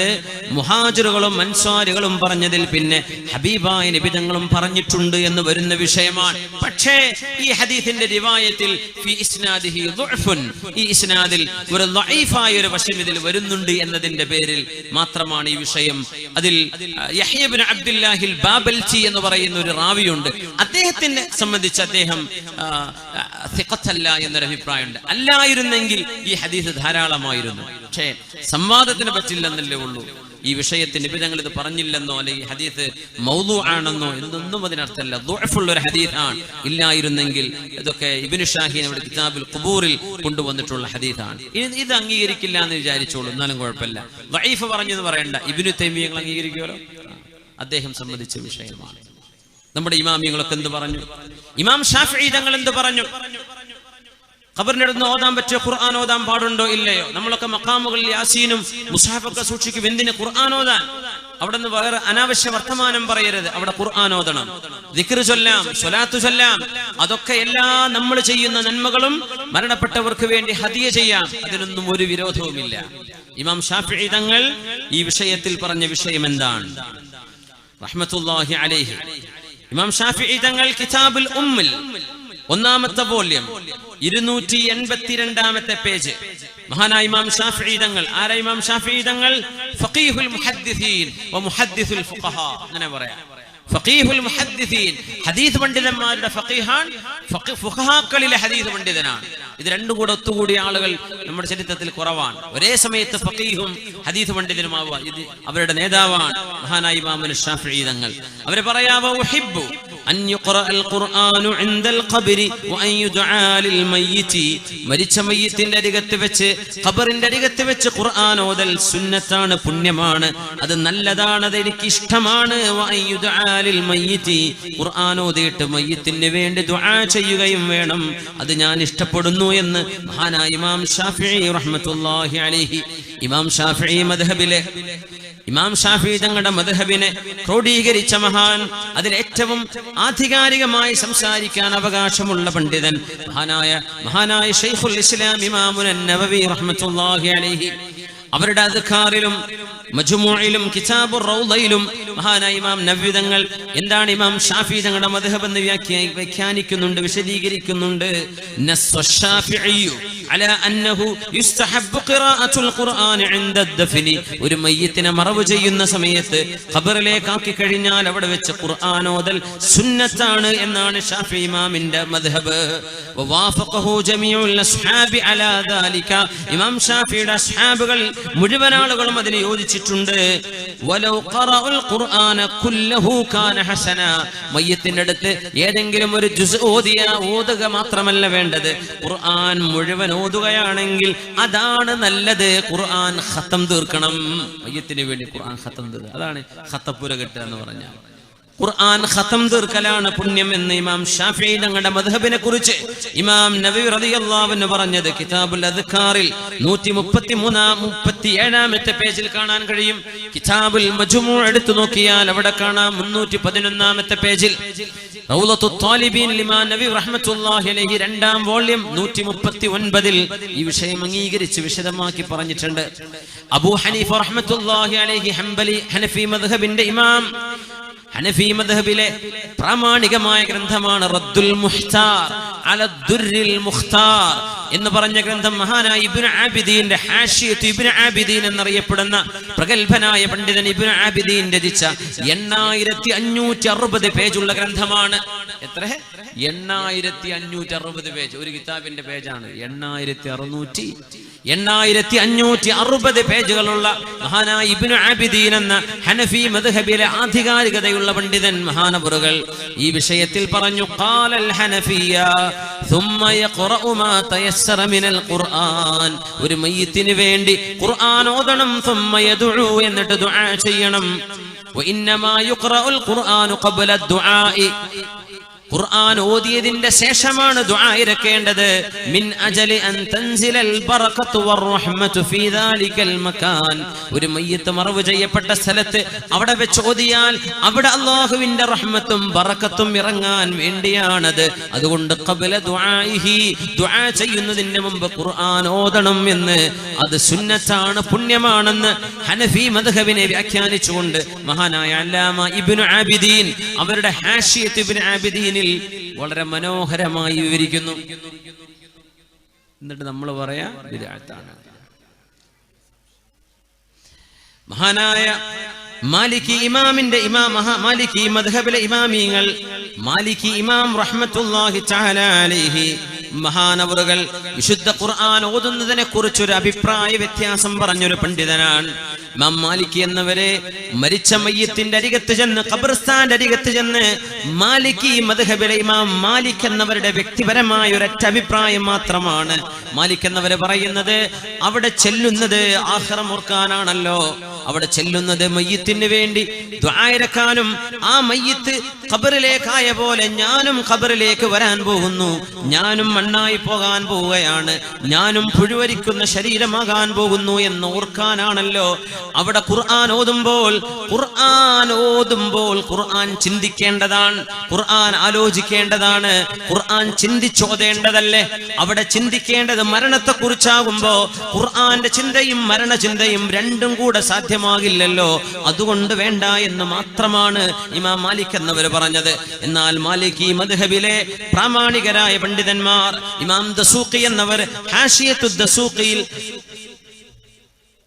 മുഹാജിറുകളും അൻസ്വാരികളും പറഞ്ഞതിൽ പിന്നെ ഹബീബായ നബി തങ്ങളും പറഞ്ഞിട്ടുണ്ട് എന്ന് വരുന്ന വിഷയമാണ്. പക്ഷേ ഈ ഹദീസിന്റെ റിവായത്തിൽ ഫി ഇസ്നാദിഹി ദുഅഫുൻ, ഈ ഇസ്നാദിൽ ഒരു ദഈഫായ ഒരു വശം ഇതിൽ വരുന്നുണ്ട് എന്നതിന്റെ പേരിൽ മാത്രമാണ് ഈ വിഷയം. അതിൽ യഹ്യ ഇബ്നു അബ്ദുല്ലാഹിൽ ബാബൽചി എന്ന് പറയുന്ന ഒരു റാവിയുണ്ട്. അദ്ദേഹത്തിനെ സംബന്ധിച്ച് അദ്ദേഹം സിഖത്തല്ല എന്നൊരു അഭിപ്രായമുണ്ട്. അല്ലായിരുന്നെങ്കിൽ ഈ ഹദീസ് ധാരാളമായിരുന്നു. പക്ഷേ സംവാദത്തിന് പറ്റില്ലെന്നല്ലേ ഉള്ളൂ. ഈ വിഷയത്തിന് നിബിധങ്ങൾ ഇത് പറഞ്ഞില്ലെന്നോ അല്ലെങ്കിൽ ഈ ഹദീസ് മൗദൂ ആണെന്നോ എന്നൊന്നും അതിനർത്ഥമല്ല. ദുഅഫുള്ള ഒരു ഹദീസാണ്. ഇല്ലായിരുന്നെങ്കിൽ ഇതൊക്കെ ഇബ്നു ഷാഹീൻ നമ്മുടെ കിതാബുൽ ഖുബൂറിൽ കൊണ്ടുവന്നിട്ടുള്ള ഹദീസാണ്. ഇത് അംഗീകരിക്കില്ല എന്ന് വിചാരിച്ചോളൂ, എന്നാലും കുഴപ്പമില്ല. ദഈഫ് പറഞ്ഞെന്ന് പറയണ്ട. ഇബ്നു തൈമിയ്യ അംഗീകരിക്കുമല്ലോ, അദ്ദേഹം സംബന്ധിച്ച വിഷയമാണ്. നമ്മുടെ ഇമാമികളൊക്കെ എന്ത് പറഞ്ഞു? ഇമാം ഷാഫിഈ തങ്ങൾ എന്ത് പറഞ്ഞു? ഖബറിന്റെ അടുത്ത് ഓതാൻ പറ്റിയ ഖുർആൻ ഓതാൻ പാടുണ്ടോ ഇല്ലയോ? നമ്മളൊക്കെ മഖാമുകളിൽ യാസീനും മുസ്ഹഫൊക്കെ സൂക്ഷിക്കും. എന്തിന് ഖുർആൻ ഓതാൻ? അവിടെ നിന്ന് വേറെ അനാവശ്യ വർത്തമാനം പറയരുത്. അവിടെ ഖുർആൻ ഓതണം, ദിക്ർ ചൊല്ലാം, സ്വലാത്ത് ചൊല്ലാം. അതൊക്കെ എല്ലാ നമ്മൾ ചെയ്യുന്ന നന്മകളും മരണപ്പെട്ടവർക്ക് വേണ്ടി ഹദിയ ചെയ്യാം. അതിനൊന്നും ഒരു വിരോധവുമില്ല. ഇമാം ഷാഫിഈ തങ്ങൾ ഈ വിഷയത്തിൽ പറഞ്ഞ വിഷയം എന്താണ്? റഹ്മത്തുള്ളാഹി അലൈഹി. ഇമാം ഷാഫിഈ തങ്ങൾ കിതാബുൽ ഉമ്മിൽ ഒന്നാമത്തെ വോള്യം 282 പേജ്. മഹാനായ ഇമാം ഷാഫിഈ തങ്ങൾ, ആരാ ഇമാം ഷാഫിഈ തങ്ങൾ? ഫഖീഹുൽ മുഹദ്ദിസീൻ വ മുഹദ്ദിസുൽ ഫുഖഹാ, അങ്ങനെ പറയാം. ഫഖീഹുൽ മുഹദ്ദിസീൻ, ഹദീസ് പണ്ഡിതന്മാരുടെ ഫഖീഹാൻ, ഫുഖഹാക്കളിലെ ഹദീസ് പണ്ഡിതനാണ്. ഇത് രണ്ടും കൂടെ ഒത്തുകൂടിയ ആളുകൾ നമ്മുടെ ചരിത്രത്തിൽ കുറവാണ്. ഒരേ സമയത്ത് ഫഖീഹും ഹദീസ് പണ്ഡിതനുമാവുക, ഇത് അവരുടെ നേതാവാണ് മഹാനായ ഇമാം ഷാഫിഈ തങ്ങൾ. അവർ പറയാവോ, ഉഹിബ്ബു അൻ യുഖറഅൽ ഖുർആനു ഇൻദൽ ഖബ്രി വഅൻ യുദആ ലിൽ മയ്യിതി, മരിച്ച മയ്യിത്തിന്റെ അരികത്ത് വെച്ച്, ഖബറിന്റെ അരികത്ത് വെച്ച് ഖുർആൻ ഓതൽ സുന്നത്താണ്, പുണ്യമാണ്, അത് നല്ലതാണ്, അത് എനിക്ക് ഇഷ്ടമാണ്. വഅൻ യുദആ ലിൽ മയ്യിതി, ഖുർആൻ ഓതിയിട്ട് മയ്യിത്തിന് വേണ്ടി ദുആ ചെയ്യുകയും വേണം, അത് ഞാൻ ഇഷ്ടപ്പെടുന്നു എന്ന് മഹാനായ ഇമാം ഷാഫിഈ റഹ്മത്തുള്ളാഹി അലൈഹി. ഇമാം ഷാഫിഈ മദ്ഹബിലെ, ഇമാം ഷാഫിഈ തങ്ങളുടെ മദ്ഹബിനെ ക്രോഡീകരിച്ച മഹാൻ, അതിലേറ്റവും ആധികാരികമായി സംസാരിക്കാൻ അവകാശമുള്ള പണ്ഡിതൻ മഹാനായ ശൈഖുൽ ഇസ്ലാം ഇമാമുൻ നവവി റഹ്മത്തുള്ളാഹി അലൈഹി. അവരുടെ അദ്കാറിലും മജ്മൂഇലും കിതാബുർ റൗളയിലും മഹാനായ ഇമാം നവവി തങ്ങൾ എന്താണ് ഇമാം ഷാഫിഈ തങ്ങളുടെ മദ്ഹബ് എന്ന് വ്യാഖ്യാനിക്കുന്നുണ്ട്, വിശദീകരിക്കുന്നുണ്ട്. നസ്സ ഷാഫിഈ അലാ അന്നഹു യുസ്തഹബ്ബു ഖിറാഅത്തുൽ ഖുർആൻ ഇൻദ അദ്ഫനി, ഒരു മയ്യിത്തിനെ മറവ് ചെയ്യുന്ന സമയത്ത് ഖബറിലേക്ക് ആക്കി കഴിഞ്ഞാൽ അവിടെ വെച്ച് ഖുർആൻ ഓതൽ സുന്നത്താണ് എന്നാണ് ഷാഫിഈ ഇമാമിന്റെ മദ്ഹബ്. വവാഫഖഹു ജമീഉൽ അസ്ഹാബി അലാ ദാലിക, ഇമാം ഷാഫിഈയുടെ അസ്ഹാബുകൾ മുഴുവൻ ആളുകളും അതിനെ യോജിച്ചിട്ടുണ്ട്. വലൗ ഖറഅൽ ഖുർആന കുല്ലഹു കാന ഹസന, മയ്യിത്തിന്റെ അടുത്ത് ഏതെങ്കിലും ഒരു ജുസ് ഓതുക മാത്രമല്ല വേണ്ടത്, ഖുർആൻ മുഴുവൻ ഓതുകയാണെങ്കിൽ അതാണ് നല്ലത്. ഖുർആൻ ഖത്തം തീർക്കണം, മയ്യിത്തിന് വേണ്ടി ഖുർആൻ ഖത്തം തീർക്കുക, അതാണ് ഖത്തപ്പുര കെട്ടുക എന്ന് പറഞ്ഞാൽ. ഖുർആൻ ഖത്തം തീർക്കലാണ് പുണ്യം എന്ന് ഇമാം ഷാഫിഈ തങ്ങളുടെ മദ്ഹബിനെ കുറിച്ച് ഇമാം നവവി റളിയല്ലാഹു അൻഹു പറഞ്ഞത് കിതാബുൽ അദ്കാറിൽ 137 പേജിൽ കാണാൻ കഴിയും. കിതാബുൽ മജ്മൂ എടുത്തു നോക്കിയാൽ അവിടെ കാണാം 311 പേജിൽ. റൗളത്തുൽ ത്വാലിബീൻ ഇമാം നവവി റഹ്മത്തുള്ളാഹി അലൈഹി 2-ാം വോള്യം 139 ഈ വിഷയം അംഗീകരിച്ച് വിശദമാക്കി പറഞ്ഞിട്ടുണ്ട്. അബൂ ഹനീഫ റഹ്മത്തുള്ളാഹി അലൈഹി ഹനഫി മദ്ഹബിന്റെ ഇമാം, ഹനഫി മദ്ഹബിലെ പ്രാമാണികമായ ഗ്രന്ഥമാണ് റദ്ദുൽ മുഹ്താർ അല ദുർരിൽ മുഖ്താർ എന്ന് പറഞ്ഞ ഗ്രന്ഥം. മഹാനായ ഇബ്നു ആബിദീന്റെ ഹാഷിയത്ത് ഇബ്നു ആബിദീൻ എന്നറിയപ്പെടുന്ന പ്രഗൽഭനായ പണ്ഡിതൻ ഇബ്നു ആബിദീൻ രചിച്ച 8560 പേജുള്ള ഗ്രന്ഥമാണ്. എത്ര? 8560 പേജ്. ഒരു കിതാബിന്റെ പേജാണ് 8560 പേജുകളുള്ള മഹാനായ ഇബ്നു ആബിദീൻ എന്ന ഹനഫി മദ്ഹബിലെ ആധികാരികതയുള്ള പണ്ഡിതൻ മഹാനവറുകൾ ഈ വിഷയത്തിൽ പറഞ്ഞു, ഖാലൽ ഹനഫിയ ثم يقرأ ما تيسر من القرآن, ഒരു മയ്യിത്തിന് വേണ്ടി ഖുർആൻ ഓതണം. ثم يدعو, എന്നിട്ട് ദുആ ചെയ്യണം. وإنما يقرأ القرآن قبل الدعاء, ഖുർആൻ ഓതിയതിന്റെ ശേഷമാണ് ദുആ ഇറക്കേണ്ടത്. മിൻ അജലി അൻ തൻസിലൽ ബറകത്തു വറഹ്മത്തു ഫീ ദാലികൽ മകാൻ, ഒരു മയ്യിത്ത് മറവ് ചെയ്യപ്പെട്ട സ്ഥലത്ത് അവിടെ വെച്ച് ഓതിയാൽ അവിടെ അല്ലാഹുവിന്റെ റഹ്മത്തും ബറകത്തും ഇറങ്ങാൻ വേണ്ടിയാണത്. അതുകൊണ്ട് ഖബല ദുആഇഹി, ദുആ ചെയ്യുന്നതിന് മുമ്പ് ഖുർആൻ ഓതണം എന്ന്, അത് സുന്നത്താണ്, പുണ്യമാണെന്ന് ഹനഫി മദ്ഹബിനെ വ്യാഖ്യാനിച്ചുകൊണ്ട് മഹാനായ അല്ലാമ ഇബ്നു ആബിദീൻ അവരുടെ ഹാഷിയത്ത് ഇബ്നു ആബിദീൻ വളരെ മനോഹരമായി വിവരിക്കുന്നു. എന്നിട്ട് നമ്മൾ പറയാ ബിദ്അത്താണ്. മഹാനായ മാലിക്കി ഇമാമിന്റെ മാലിക്കി മദ്ഹബിലെ ഇമാമിങ്ങൾ, മാലിക്കി ഇമാം റഹ്മത്തുള്ളാഹി തആല അലൈഹി മഹാനവറുകൾ വിശുദ്ധ ഖുർആൻ ഓതുന്നതിനെ കുറിച്ചൊരു അഭിപ്രായ വ്യത്യാസം പറഞ്ഞൊരു പണ്ഡിതനാണ്. ഇമാം മാലിക്കി എന്നവരെ മരിച്ച മയ്യിത്തിന്റെ അരികത്ത് ചെന്ന്, ഖബർസ്ഥാന്റെ അരികത്ത് ചെന്ന് മാലിക്കി മദ്ഹബിലെ ഇമാം മാലിക് എന്നവരുടെ വ്യക്തിപരമായ ഒരൊറ്റ അഭിപ്രായം മാത്രമാണ്. മാലിക് എന്നവരെ പറയുന്നത് അവിടെ ചെല്ലുന്നത് ആഖിറം ഓർക്കാനാണല്ലോ, അവിടെ ചെല്ലുന്നത് മയ്യിത്തിന് വേണ്ടി ദുആ ഇറക്കാനും, ആ മയ്യിത്ത് ഖബറിലേക്കായ പോലെ ഞാനും ഖബറിലേക്ക് വരാൻ പോകുന്നു, ഞാനും മണ്ണായി പോകാൻ പോവുകയാണ്, ഞാനും പുഴുവരിക്കുന്ന ശരീരമാകാൻ പോകുന്നു എന്ന് ഓർക്കാനാണല്ലോ. അവിടെ ഖുർആൻ ഓതുമ്പോൾ ഖുർആൻ ചിന്തിക്കേണ്ടതാണ്, ഖുർആൻ ആലോചിക്കേണ്ടതാണ്, ഖുർആൻ ചിന്തിച്ചോതേണ്ടതല്ലേ. അവിടെ ചിന്തിക്കേണ്ടത് മരണത്തെക്കുറിച്ചാകുമ്പോ ഖുർആന്റെ ചിന്തയും മരണചിന്തയും രണ്ടും കൂടെ സാധ്യമാകില്ലല്ലോ. അതുകൊണ്ട് വേണ്ട എന്ന് മാത്രമാണ് ഇമാം മാലിക് എന്നവർ പറഞ്ഞത്. എന്നാൽ മാലികി മദ്ഹബിലെ പ്രാമാണികരായ പണ്ഡിതന്മാർ, ഇമാം ദസൂഖി എന്നവർ ഹാഷിയത്തു ദസൂഖിയിൽ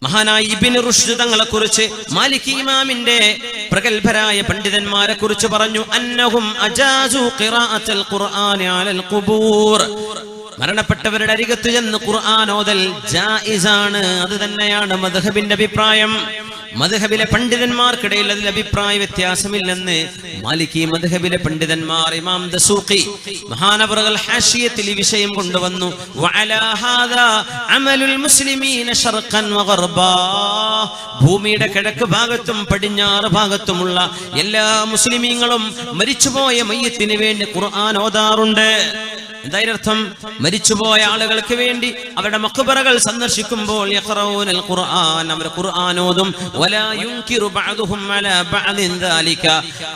മഹാനായ ഇബ്നു റുഷ്ദ് തങ്ങളെ കുറിച്ച്, മാലികി ഇമാമിന്റെ പ്രഗൽഭരായ പണ്ഡിതന്മാരെ കുറിച്ച് പറഞ്ഞു, അന്നഹും അജാസു ഖിറാഅത്തുൽ ഖുർആനി അലൽ ഖുബൂർ. മരണപ്പെട്ടവരുടെ അരികത്ത് ചെന്ന് ഖുർആൻ ഓതൽ ജായിസാണ്. അത് തന്നെയാണ് മദ്ഹബിന്റെ അഭിപ്രായം. മദ്ഹബിലെ പണ്ഡിതന്മാർക്കിടയിൽ അതിൽ അഭിപ്രായ വ്യത്യാസമില്ലെന്ന് മാലികി മദ്ഹബിലെ പണ്ഡിതന്മാർ, ഇമാം ദസൂഖി മഹാനവറുകൾ ഹാഷിയത്തിൽ ഈ വിഷയം കൊണ്ടുവന്നു. വഅലാ ഹാദാ അമലുൽ മുസ്ലിമീന ശർഖൻ വഗർബാ. ഭൂമിയുടെ കിഴക്ക് ഭാഗത്തും പടിഞ്ഞാറ് ഭാഗത്തുമുള്ള എല്ലാ മുസ്ലിമീങ്ങളും മരിച്ചുപോയ മയ്യത്തിന് വേണ്ടി ഖുർആൻ ഓതാറുണ്ട്. എന്തായർത്ഥം? മരിച്ചുപോയ ആളുകൾക്ക് വേണ്ടി അവരുടെ മഖ്ബറകൾ സന്ദർശിക്കുമ്പോൾ യഖറഊനൽ ഖുർആൻ, അവർ ഖുർആൻ ഓതും. വലാ യുൻകിറു ബഅദുഹും അലാ ബഅദിൻ ദാലിക.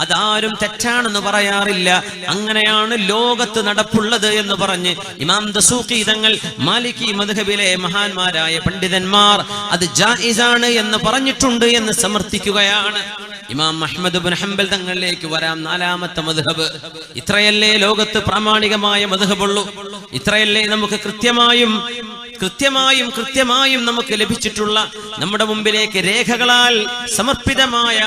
അതാരും തെറ്റാണെന്ന് പറയാറില്ല. അങ്ങനെയാണ് ലോകത്ത് നടപ്പുള്ളത് എന്ന് പറഞ്ഞ് ഇമാം ദസൂഖി തങ്ങൾ, മാലികി മദ്ഹബിലെ മഹാന്മാരായ പണ്ഡിതന്മാർ അത് ജായിസാണ് എന്ന് പറഞ്ഞിട്ടുണ്ട് എന്ന് സമർത്ഥിക്കുകയാണ്. ഇമാം അഹ്മദ് ഇബ്നു ഹംബൽ തങ്ങളിലേക്ക് വരാം. നാലാമത്തെ മദ്ഹബ്. ഇത്രയല്ലേ ലോകത്ത് പ്രാമാണികമായ മദ്ഹബുള്ളൂ? ഇത്രയല്ലേ നമുക്ക് കൃത്യമായും നമുക്ക് ലഭിച്ചിട്ടുള്ള, നമ്മുടെ മുമ്പിലേക്ക് രേഖകളാൽ സമർപ്പിതമായ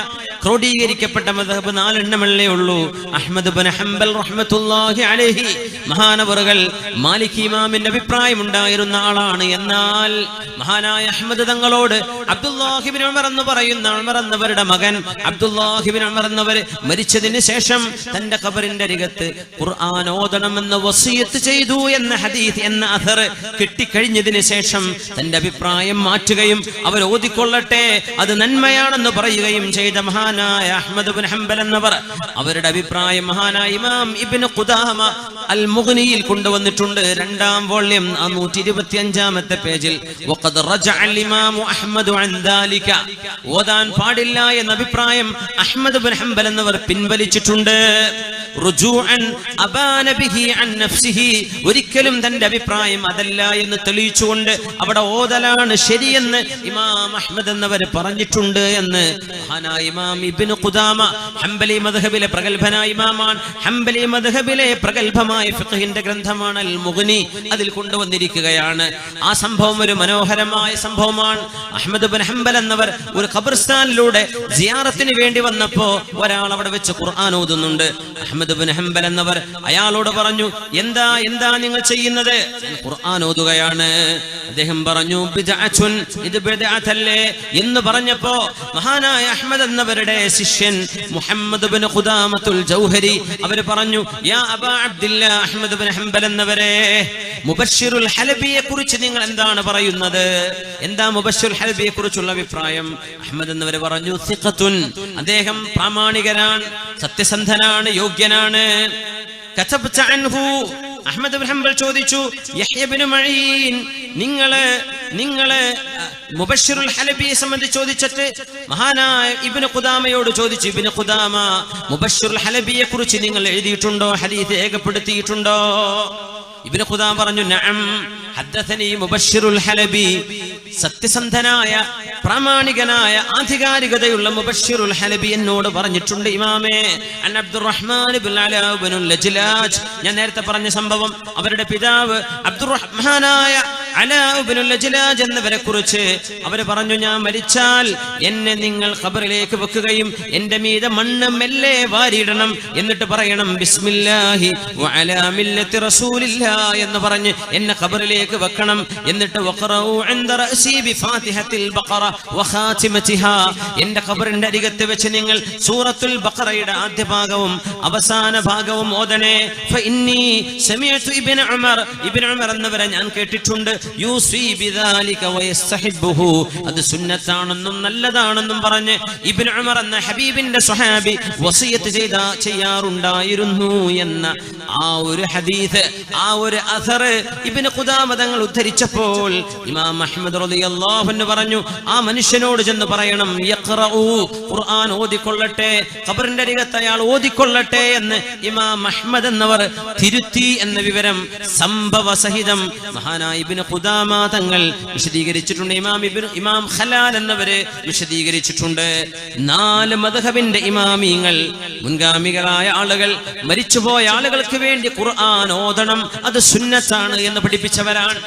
ക്രോഡീകരിക്കപ്പെട്ട മദ്ഹബ് 4 എണ്ണമല്ലേ ഉള്ളൂ. അഹ്മദ് ഇബ്നു ഹംബൽ റഹ്മത്തുള്ളാഹി അലൈഹി മഹാനവറുകൾ മാലികി ഇമാമിന്റെ അഭിപ്രായം ഉണ്ടായിരുന്ന ആളാണ്. എന്നാൽ മഹാനായ അഹ്മദ് തങ്ങളോട് അബ്ദുല്ലാഹി ഇബ്നു ഉമർ എന്ന് പറയുന്ന ഉമർ എന്നവരുടെ മകൻ അബ്ദുല്ലാഹി ഇബ്നു ഉമർ എന്നവർ മരിച്ചതിന് ശേഷം തന്റെ ഖബറിന്റെ അരികത്ത് ഖുർആൻ ഓതണമെന്ന് വസിയത്ത് ചെയ്തു എന്ന ഹദീസ്, എന്ന അഥർ കിട്ടിക്കഴിഞ്ഞതിന് ശേഷം തന്റെ അഭിപ്രായം മാറ്റുകയും അവർ ഓതിക്കൊള്ളട്ടെ, അത് നന്മയാണെന്ന് പറയുകയും ചെയ്ത മഹാനായ അഹ്മദ് ഇബ്നു ഹംബൽ എന്നവർ, അവരുടെ അഭിപ്രായം മഹാനായ ഇമാം ഇബ്നു ഖുദാമ അൽ മുഗ്നിയിൽ കൊണ്ടുവന്നിട്ടുണ്ട്. 2-ാം വോള്യം 125-ാമത്തെ പേജിൽ. വഖദ് റജഅ അൽ ഇമാം അഹ്മദ് അൻ ദാലിക. ഓതാൻ പാടില്ല എന്ന അഭിപ്രായം അഹ്മദ് ഇബ്നു ഹംബൽ എന്നവർ പിൻവലിച്ചിട്ടുണ്ട്. റുജൂഅൻ അബാന ബിഹി അൻ നഫ്സിഹി. ഒരിക്കലും തന്റെ അഭിപ്രായം അതല്ല എന്ന് തെളിയിച്ചുകൊണ്ട് അവിടെ ഓതലാണ് ശരിയെന്ന് ഇമാം അഹ്മദ് എന്നവർ പറഞ്ഞിട്ടുണ്ട് എന്ന് മഹാനായ ഇമാം ഇബ്നു ഖുദാമ ഹംബലി മദ്ഹബിലെ പ്രഗൽഭനായ ഇമാമാണ്. ഹംബലി മദ്ഹബിലെ പ്രഗൽഭമായ ഫിഖ്ഹിന്റെ ഗ്രന്ഥമാണ് അൽ മുഗ്നി, അതിൽ കൊണ്ടുവന്നിരിക്കുകയാണ്. ആ സംഭവം ഒരു മനോഹരമായ സംഭവമാണ്. അഹ്മദ് ഇബ്നു ഹംബൽ എന്നവർ ഒരു ഖബർസ്ഥാനിലൂടെ സിയാറത്തിന് വേണ്ടി വന്നപ്പോ ഒരാൾ അവിടെ വെച്ച് ഖുർആൻ ഓതുന്നുണ്ട്. അഹ്മദ് ഇബ്നു ഹംബൽ എന്നവർ അയാളോട് പറഞ്ഞു, എന്താ നിങ്ങൾ ചെയ്യുന്നത്? ഖുർആൻ ഓതുകയാണ്. അദ്ദേഹം പറഞ്ഞു, ബിദ്അത്തുൻ, ഇത് ബിദ്അത്തല്ലേ എന്ന് പറഞ്ഞപ്പോ മഹാനായ അഹ്മദ് എന്നവരുടെ ശിഷ്യൻ മുഹമ്മദ് ഇബ്നു ഖുദാമത്തുൽ ജൗഹരി അവർ പറഞ്ഞു, യാ അബാ അബ്ദില്ലാ, അഹ്മദ് ഇബ്നു ഹംബൽ എന്നവരെ, മുബശ്ശിറുൽ ഹലബിയെ കുറിച്ച് നിങ്ങൾ എന്താണ് പറയുന്നത്? എന്താ മുബശ്ശിറുൽ ഹലബിയെ കുറിച്ചുള്ള അഭിപ്രായം? അഹ്മദ് എന്നവർ പറഞ്ഞു, സിഖത്തുൻ, അദ്ദേഹം പ്രാമാണികനാണ്, സത്യസന്ധനാണ്, യോഗ്യനാണ്. കതബ്ത അൻഹു. അഹ്മദ് ഇബ്നു ഹംബൽ ചോദിച്ചു, യഹ്യ ഇബ്നു മഈൻ, നിങ്ങള് മുബശ്ശിറുൽ ഹലബിയെ സംബന്ധിച്ച് ചോദിച്ചിട്ട് മഹാനായ ഇബ്നു ഖുദാമയോട് ചോദിച്ചു, ഇബ്നു ഖുദാമ, മുബശ്ശിറുൽ ഹലബിയെ കുറിച്ച് നിങ്ങൾ എഴുതിയിട്ടുണ്ടോ, ഹദീസ് രേഖപ്പെടുത്തിയിട്ടുണ്ടോ? ഇബ്നു ഖുദാമ പറഞ്ഞു, നഅം ഹദ്ദസനി മുബശ്ശിറുൽ ഹലബി. സത്യസന്ധനായ, പ്രാമാണികനായ, ആധികാരികതയുള്ള മുബശ്ശിറുൽ ഹലബി എന്നോട് പറഞ്ഞിട്ടുണ്ട് ഇമാമേ. അൻ അബ്ദുറഹ്മാൻ ഇബ്നു അലാ ഇബ്നു ലജ്ലാജ്, ഞാൻ നേരത്തെ പറഞ്ഞ സംഭവം, അവരുടെ പിതാവ് അബ്ദുറഹ്മാനായ അലാ ഇബ്നു ലജ്ലാജ് എന്നവരെ കുറിച്ച് അവർ പറഞ്ഞു, ഞാൻ മരിച്ചാൽ എന്നെ നിങ്ങൾ ഖബറിലേക്ക് വെക്കുകയും എന്റെ മീതെ മണ്ണ് മെല്ലെ വാരിയിടണം, എന്നിട്ട് പറയണം ബിസ്മില്ലാഹി വഅലാ മില്ലത്തി റസൂലില്ലാ എന്ന് പറഞ്ഞ് എന്നെ ഖബറിലേക്ക് വെക്കണം. എന്നിട്ട് വഖറഉ ഇൻദ റഅസി ബിഫാത്തിഹത്തിൽ ബഖറ വഖാതിമതിഹാ, എന്റെ ഖബറിന്റെ അരികത്ത് വെച്ച് നിങ്ങൾ സൂറത്തുൽ ബഖറയുടെ ആദ്യ ഭാഗവും അവസാന ഭാഗവും ഓതണേ. ഫഇന്നി സമീഅതു ഇബ്നു ഉമർ എന്നവരെ ഞാൻ കേട്ടിട്ടുണ്ട്, യൂസി ബിദാലിക വയസ്തഹിബ്ബുഹു, അത് സുന്നത്താണെന്നും നല്ലതാണെന്നും പറഞ്ഞ് ഇബ്നു ഉമർ എന്ന ഹബീബിന്റെ സ്വഹാബി വസിയത്ത് ചെയ്യാറുണ്ടായിരുന്നു എന്ന ആ ഒരു ഹദീസ്, ആ ഒരു അസർ ഇബ്നു ഖുദാമ തങ്ങൾ ഉദ്ധരിച്ചപ്പോൾ ഇമാം അഹ്മദ് റളിയല്ലാഹു അൻഹു പറഞ്ഞു, ആ മനുഷ്യനോട് ചെന്ന് പറയണം യഖ്റഉ, ഖുർആൻ ഓതിക്കൊള്ളട്ടെ, ഖബറിന്റെ അരികത്ത് അയാൾ ഓതിക്കൊള്ളട്ടെ എന്ന് ഇമാം അഹ്മദ് എന്നവർ തിരുത്തി എന്ന വിവരം സംഭവ സഹിതം മഹാനായ ഇബ്നു ഖുദാമ തങ്ങൾ വിശദീകരിച്ചിട്ടുണ്ട്. ഇമാം ഖലാൽ എന്നവര് വിശദീകരിച്ചിട്ടുണ്ട്. 4 മദ്ഹബിന്റെ ഇമാമിങ്ങൾ, മുൻഗാമികളായ ആളുകൾ, മരിച്ചുപോയ ആളുകൾക്ക് വേണ്ടി ഖുർആൻ ഓതണം, അത് സുന്നത്താണ് എന്ന് പഠിപ്പിച്ചവരാണ്.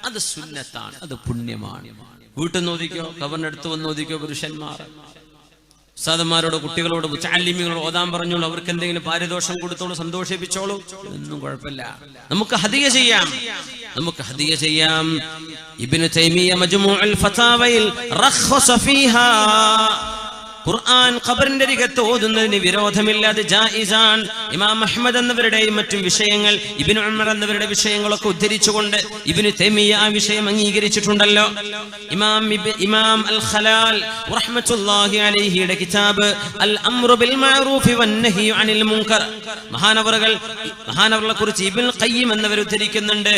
അത് സുന്നത്താണ്, അത് പുണ്യമാണ്. വീട്ടിൽ നിന്ന് ഓദിക്കോ, ഖബറിന്റെ അടുത്ത് വന്ന് ഓദിക്കോ. പുരുഷന്മാർ ഉസ്താദന്മാരോട്, കുട്ടികളോട്, മുതഅല്ലിമീങ്ങളോട് ഓതാൻ പറഞ്ഞോളൂ, അവർക്ക് എന്തെങ്കിലും പാരിതോഷം കൊടുത്തോളൂ, സന്തോഷിപ്പിച്ചോളൂ, ഒന്നും കുഴപ്പമില്ല. നമുക്ക് ഹദിയ ചെയ്യാം, നമുക്ക് ഹദിയ ചെയ്യാം. ഇബ്നു തൈമിയ്യ മജ്മൂഉൽ ഫതാവയിൽ റഖ്ഖസ ഫീഹാ, ഖുർആൻ ഖബറിന്റെ അരികത്ത് ഓതുന്നതിന് വിരോധമില്ല, അത് ജായിസാണ്. ഇമാം അഹ്മദ് എന്നവരുടെയും മറ്റും വിഷയങ്ങൾ, ഇബ്നു ഉമർ എന്നവരുടെ വിഷയങ്ങളൊക്കെ ഉദ്ധരിച്ചുകൊണ്ട് ഇബ്നു തൈമിയ്യ ആ വിഷയം അംഗീകരിച്ചിട്ടുണ്ടല്ലോ. ഇമാം അൽ ഖലാൽ റഹ്മത്തുള്ളാഹി അലൈഹിയുടെ കിതാബ് അൽ അംറു ബിൽ മഅറൂഫി വന്നഹി അനിൽ മുൻകർ, മഹാനവറുകളെ കുറിച്ച് ഇബ്നുൽ ഖയ്യിം എന്നവർ ഉദ്ധരിക്കുന്നുണ്ട്.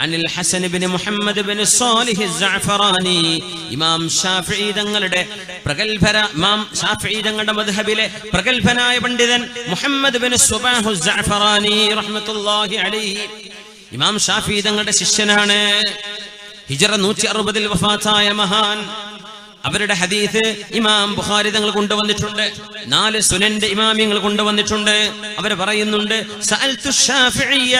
അനിൽ ഹസൻ ഇബ്നു മുഹമ്മദ് ഇബ്നു സാലിഹ് അസ്സഅഫറാനി, ഇമാം ഷാഫിഈ തങ്ങളുടെ ഷാഫിഈ തങ്ങളുടെ മദ്ഹബിലെ പ്രഗൽഭനായ പണ്ഡിതൻ മുഹമ്മദ് ബിൻ സുബാഹു അസ്സഅഫറാനി റഹ്മത്തുള്ളാഹി അലൈഹി, ഇമാം ഷാഫിഈ തങ്ങളുടെ ശിഷ്യനാണ്. ഹിജ്റ 160 വഫാത്തായ മഹാൻ. അവരുടെ ഹദീസ് ഇമാം ബുഖാരി തങ്ങൾ കൊണ്ടുവന്നിട്ടുണ്ട്, 4 സുനന്റെ ഇമാമിയങ്ങൾ കൊണ്ടുവന്നിട്ടുണ്ട്. അവർ പറയുന്നുണ്ട്, സഅൽതു ഷാഫിഇയ്യ,